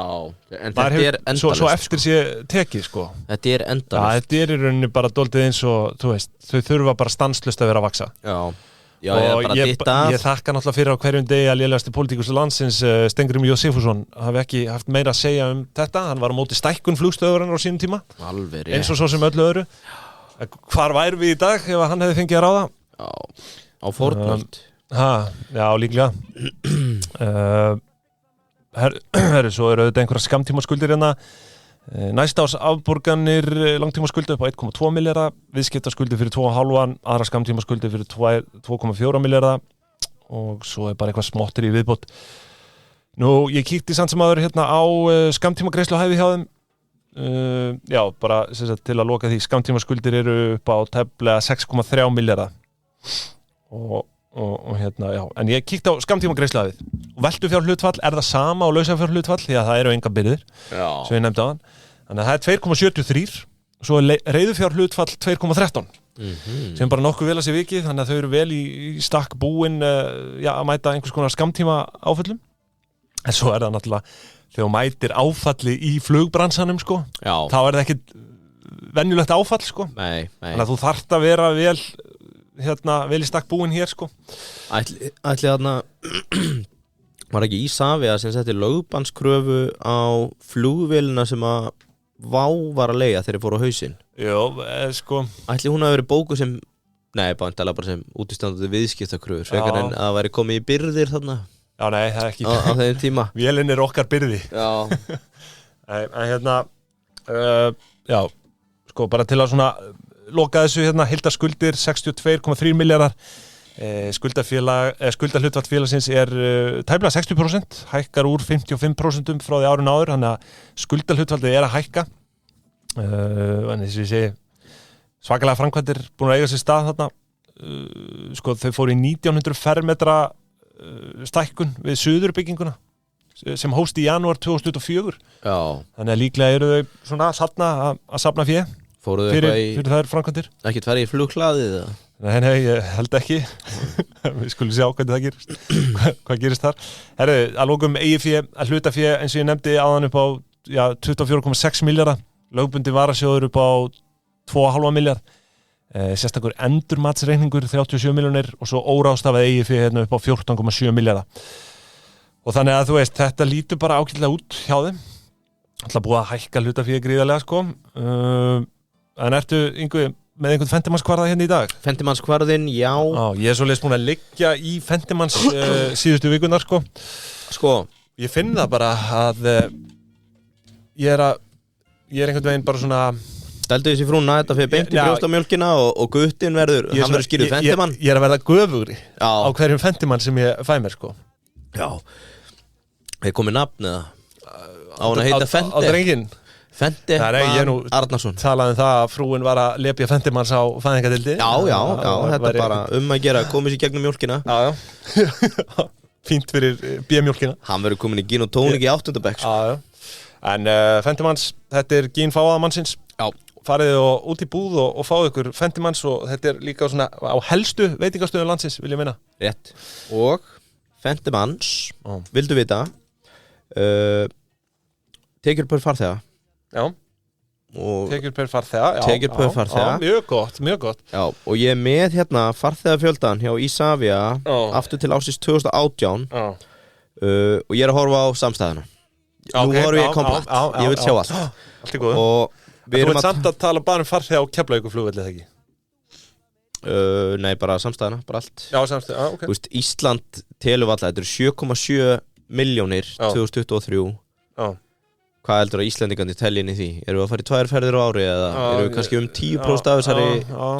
en þetta er endalaust svo eftir sé tekið sko. Þetta er endalaust. Þetta er í rauninni bara dálítið eins og þú veist, þau þurfa bara stanslaust að vera að vaksa. Og ég þakka náttúrulega fyrir á hverjum degi að lélegasti pólitíkus landsins Steingrímur J. Sigfússon hafi ekki haft meira að segja þetta, hann var á móti stækkun flugstöðvarinnar á sínum tíma. Alveg rétt. Eins og svo sem öllu öðru. Hvar værum við í dag ef hann hefði fengið að ráða? Á Fortnite. Já, líklega. Svo eru auðvitað einhverja skammtímaskuldir hérna. Næsta árs afborganir langtímaskuldi upp á 1,2 milljarða, viðskiptaskuldi fyrir 2,5, aðra skammtímaskuldi fyrir 2,4 milljarða og svo er bara eitthvað smottir í viðbót. Nú, ég kíkti samt sem aður hérna á skammtímagreiðsluhæfi hjá þeim. Bara til að loka því skammtímaskuldir eru upp á tæplega 6,3 milljarða og hérna, en ég kíkti á skammtímagreiðsluhæfið og veltufjárhlutfall er það sama og lausafjárhlutfall því að það eru enga byrðir sem ég nefndi áðan, þannig að það er 2,73 og svo er reiðufjárhlutfall 2,13 sem bara nokkuð vel að sé vikið, þannig að þau eru vel í stakk búin að mæta einhvers konar skammtíma áföllum, en svo er það náttúrulega þegar þú mætir áfalli í flugbransanum sko, þá er það ekkit venjulegt áfall sko. Nei. Þannig að þú þarft að vera vel vel í stakk búin hér sko. Ætli þarna var ekki Isavia sem setti lögbannskröfu á flugvélina sem að Vá var að leigja þegar þeir fóru á hausinn. Sko. Ætli hún hafi verið bóku sem bara sem útistandandi viðskiptakröfur frekar en að væri komið í byrðir þarna. Nei, það er ekki á þeim tíma. Vélin er okkar byrði. En hérna sko bara til að svona loka þessu hérna, heildarskuldir 62,3 milljarðar, skuldahlutfall félagsins er tæplega 60%, hækkar úr 55% frá því árun áður, þannig að skuldahlutfallið er að hækka, en þess að ég segi svakalega framkvæmdir búin að eiga sér stað þarna, sko þau fóru í 1900 fermetra stækkun við suðurbygginguna sem hófst í janúar 2024, þannig að líklega eru þau svona þarna að safna fé. Fóruðu fyrir þær framkvæmdir? Ekkert farið í flughlaðið? Nei, ég held ekki. Við skulum sjá hvernig það gerist. Hvað gerist þar? Herðu, að lokum eigið að hluta fé eins og ég nefndi áðan upp á 24,6 milljarða. Lögbundi varasjóður upp á 2,5 milljarð. Sérstakur endurmatsreikningur 37 milljónir og svo óráðstafað eigið fé hérna upp á 14,7 milljarða. Og þannig að þú veist, þetta lítur bara ágætlega út hjá þeim. Alltaf búið að hækka hluta fé gríðarlega sko. En ertu, Yngvi, með einhvern fentimannskvarða hérna í dag? Fentimannskvarðin, já. Ég er svoleiðis búin að liggja í fentimanns síðustu vikunar, sko. Ég finn það bara að ég er einhvern veginn bara svona... Steldu þessi frúna þetta fyrir beint í brjóstamjólkina og guttin verður, hann verður skýrður fentimann. Ég er að verða göfugri á hverjum fentimann sem ég fæ mér, sko. Já. Hefur komið nafn eða? Á hann að heita Fenti? Á drenginn? Fenti Arnarsson. Talaði það að frúin var að lepja Fentimanns á fæðingadildi. Já, þetta er bara að gera, komið sér gegnum mjólkina. Já. Fínt fyrir B-mjólkina. Hann verður komin í gin og tónik í 8. bekk. Já. En Fentimanns, þetta er gin fáaðamannsins. Já. Farið út í búð og fáðu ykkur Fentimanns og þetta er líka svona á helstu veitingastöðum landsins, vil ég meina. Rétt. Og Fentimans vildu vita tekjur per farþega. Já. Tekjur per farþega. Mjög gott. Já, og ég með hérna farþegafjöldan hjá Isavia aftur til ársins 2018 og ég að horfa á samstæðuna. Nú horfum ég komplett, ég vil sjá allt. Allt góð. Og þú ert samt að tala bara farþega á Keflavíkurflugvelli, eða ekki? Nei, bara samstæðuna, bara allt. Já, samstæðuna, ok. Þú veist, Ísland telur alltaf, þetta eru 7,7 milljónir 2023. Já. Hvað heldur að Íslendingandi telja inn í því? Erum við að fara í 2 ferðir á ári eða erum við kannski 10% af þessari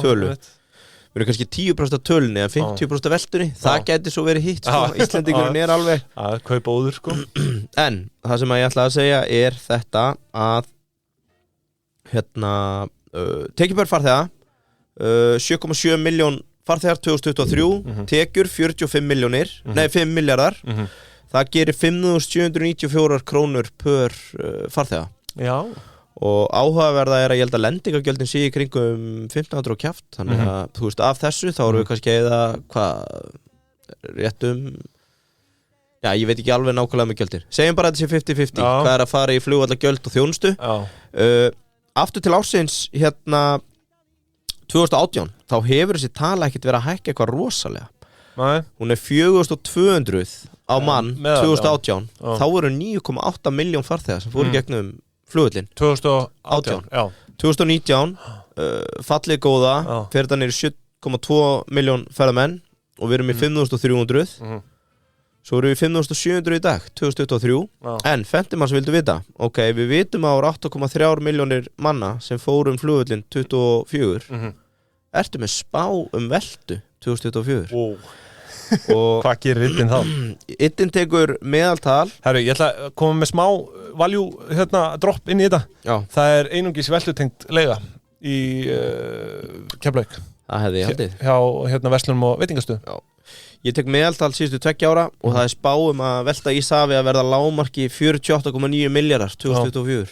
tölu? Við erum kannski 10% af tölunni en 50% af veltunni. Það gæti svo verið hitt, sko. Íslendingurinn alveg kaupa óður, sko. En það sem ég ætla að segja þetta að tekjur per farþega 7,7 milljón farþegar 2023, tekjur 45 milljónir, nei 5 miljardar. Það gerir 5.794 krónur per farþega. Já. Og áhugaverða að ég held að lendingargjöldin sé í kringum 1500 og kjaft. Þannig að, þú veist, af þessu þá erum við kannski eða, réttum, já, ég veit ekki alveg nákvæmlega með gjöldir. Segjum bara að þetta sé 50-50, hvað að fara í flugvallagjöld og þjónustu. Aftur til ársins, 2018, þá hefur þessi tala ekkert verið að hækka eitthvað rosalega. Nei. Hún 4.200 á mann 2018. Þá voru 9,8 miljón farþegar sem fóru gegnum flugvöllin 2018. Já. 2019 fallið góða, fyrir það niður 7,2 miljón ferðamenn og við erum í 5.300. Svo erum við 5.700 í dag 2023. En Fentimans vildu vita, ok, við vitum að ára 8,3 miljónir manna sem fóru flugvöllin 24. Ertu með spá veltu 2024? Og hvað gerir Iddin þá? Iddin tekur meðaltal. Herru, ég ætla að koma með smá value dropp inn í þetta. Já. Það einungis veltutengt leiga í Keflavík. Það hefði ég haldið. Hjá verslunum og veitingastöðum. Já. Ég tek meðaltal síðustu 2 ára og það spá að velta Isavia að verða lágmarki 48,9 miljardar 2024.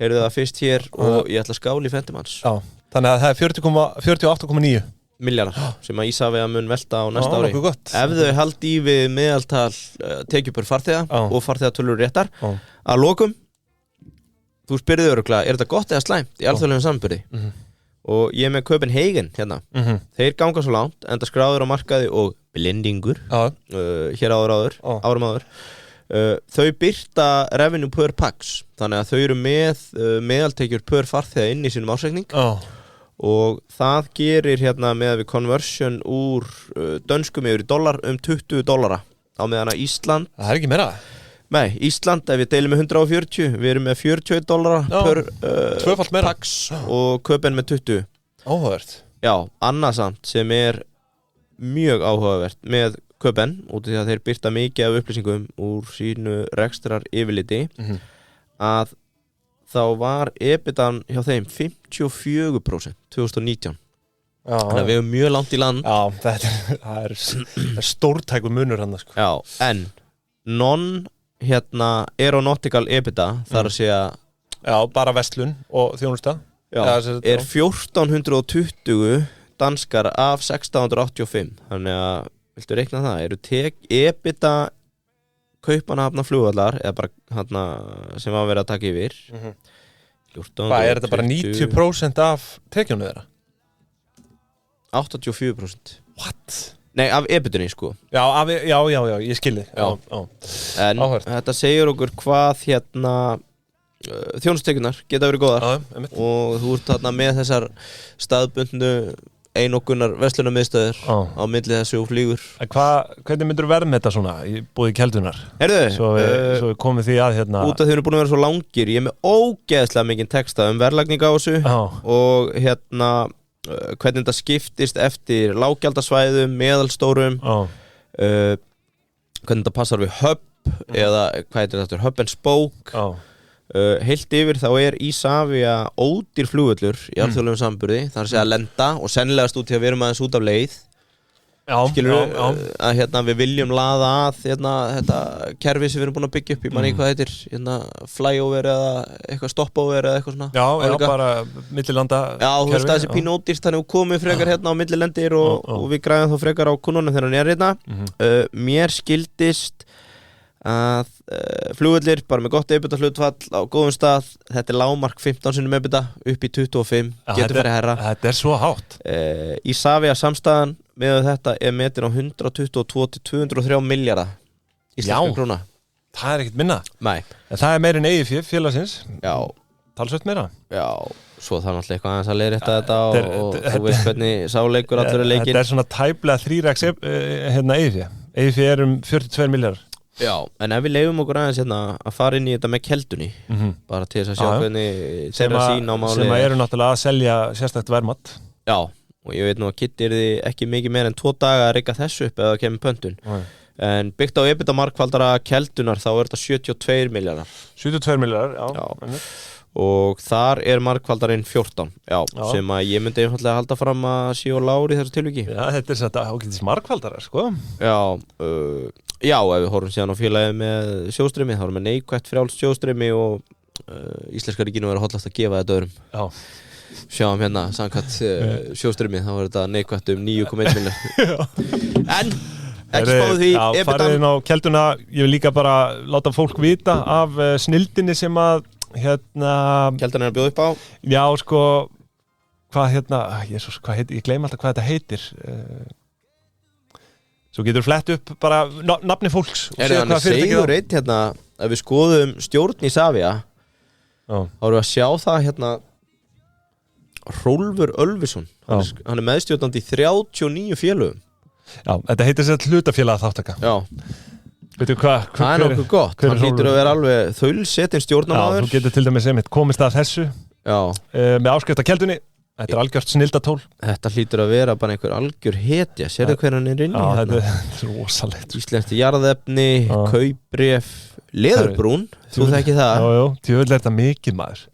Heyrðu það fyrst hér og ég ætla að skála í Fentimans. Já. Þannig að það er 48,9 miljardar sem að Isavia mun velta á næsta ári. Ef þau haldi í við meðaltal tekjur per farþega og farþegatölur réttar að lokum, þú spyrðu örugglega, er þetta gott eða slæmt í alþjóðlegum samanburði? Og ég með Copenhagen hérna. Þeir ganga svo langt, enda skráður á markaði og blendingur hér árum áður. Þau birta revenue per pax, þannig að þau eru með meðaltekjur per farþega inn í sínum ársreikning. Og það gerir hérna með við conversion úr dönskum yfir í dollar $20 á meðan að Ísland. Það ekki meira? Nei, Ísland ef við deilum með 140, við erum með $41 per pax og Köpen með 20. Áhugavert. Já, annað samt sem mjög áhugavert með Köpen út af því að þeir birta mikið af upplýsingum úr sínu rekstrar yfirliti að þá var EBITDAn hjá þeim 54% 2019. Þannig að við erum mjög langt í land. Já, það er stórtækur munur hann, sko. Já, en aeronautical EBITDA þar að segja bara verslun og þjónusta. Já, 1420 danskar af 1685. Þannig að, viltu reikna það? Eru EBITDA Kaupmannahafnar flugvallar eða bara sem var verið að taka yfir. Hvað er þetta bara 90% af tekjunum þeirra? 84%. What? Nei, af EBITDunni sko. Já, ég skilði. En þetta segir okkur hvað þjónustutekjurnar geta verið góðar og þú ert þarna með þessar staðbundnu einokunar verslunarmiðstöðir á milli þessu og flýgur. Hvernig myndur þú verða með þetta svona í búið keldunar? Heyrðu, svo við komum því að út af því við erum búin að vera svo langir, ég er með ógeðslega mikinn texta verðlagning á þessu og hvernig þetta skiptist eftir lággjaldasvæðum, meðalstórum hvernig þetta passar við hub eða hvað heitir þetta, hub and spoke. Heilt yfir þá Isavia ódýr flugvöllur í alþjóðlegum samanburði, það að segja lenda og sennilegast út í að við erum aðeins út af leið skilur að hérna við viljum laða að hérna þetta kerfi sem við erum búin að byggja upp ég manni hvað heitir, hérna flyover eða eitthvað stopover eða eitthvað svona Já, bara millilanda Já, þú veist að þessi pínu ódýrst þannig að komið frekar hérna á millilendir og við græðum þá frekar á kunnunum þegar hann hérna mér skildist að flugvellir bara með gott EBITDA hlutfall á góðum stað þetta lágmark 15 sinnum EBITDA upp í 25 getur verið herra Þetta svo hátt Isavia samstæðan með þetta metin á 122 til 203 miljardar íslenskra króna Það ekkert minna Nei En það meir en eigið félagsins Já Talsveit meira Já Svo það náttúrulega eitthvað aðeins að leiðrétta þetta og þú veist hvernig sáleikur allur leikinn Þetta svona tæplega 3x hérna eigið fér 42 miljardar Já, en ef við leifum okkur aðeins hérna að fara inn í þetta með keldunni bara til þess að sjá hvernig þeirra sín á máli sem eru náttúrulega að selja sérstakt verðmat Já, og ég veit nú að Kitty yrði ekki mikið meir en 2 daga að rigga þessu upp eða kemur pöntun en byggt á EBITDA markvaldara keldunar þá þetta 72 miljardar 72 miljardar, já og þar markvaldarinn 14 sem að ég myndi einfallega halda fram að sé og lári þessu tilviki Já, þetta þetta ágætis markvaldara, sko Já, ef við horfum síðan á félagið með sjóstreymi þá erum við neikvætt frjálst sjóstreymi og íslenska ríkinu verður hollast að gefa þetta öðrum Já Sjáum hérna, samkvæmt sjóstreymi þá verður þetta neikvætt 9,1 miljard En ekki spáðu því Já, farið inn á kelduna Ég vil líka bara láta fólk vita af snildinni sem að hérna Keldan að bjóða upp á Já, sko hvað hérna, Jesus, hvað heitir ég gleyma alltaf hvað þetta heitir Svo getur flett upp bara nafni fólks Þannig að segjur eitt hérna ef við skoðum stjórn í Savia þá erum við að sjá það hérna Hrólfur Ölvisson hann meðstjórnandi í 39 félögum Já, þetta heitir sér hlutafélag þáttaka Já Veitu hvað? Það nokkuð gott, hann hlýtur að vera alveg þaulsetinn stjórnarmaður Já, þú getur til dæmis komist að þessu með áskrift af keldunni Þetta algjört snildatól Þetta hlýtur að vera bara einhver algjör hetja Sérðu hver hann inni Já, þetta er rosalegt Íslenskt jarðefni, kaupbréf Leðurbrún, þú þekki það Já, djöfull er þetta mikið maður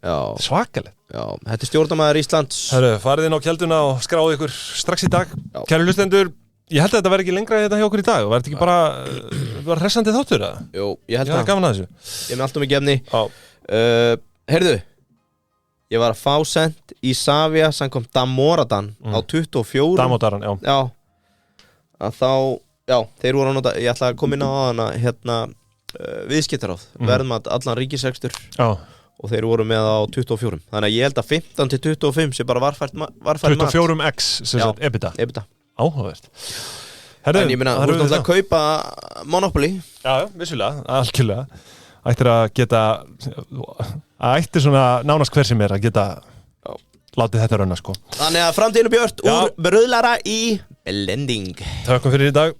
Svakalegt Já, þetta er stjórnarmaður Íslands Herru, farið inn á kelduna og skráðu ykkur strax í dag Kæru hlustendur Ég held að þetta verði ekki lengra þetta hjá okkur í dag og verði ekki bara hressandi þáttur það? Jú, ég held það. Ég hef gaman að þessu. Ég er með allt mikið efni. Heyrðu, ég var að fá sent í Savia sem kom Damoradan á 24. Damodaran, já. Já, að þá, þeir voru að nota, ég ætla að koma inn á hana, hérna, viðskiptaráð, verðmat allan ríkisrekstur. Já. Og þeir voru með á 24. Þannig að ég held að 15 til 25 sé bara varfært mat. 24x, sem sagt, EBITDA. Áhugavert En ég meina, þú ert náttúrulega að kaupa Monopoly Já, vissulega, algjörlega Ættir að geta Ættir svona nánast hver sem að geta látið þetta rauna, sko Þannig að framtíðinu björt úr bröðlara í blending Takk fyrir í dag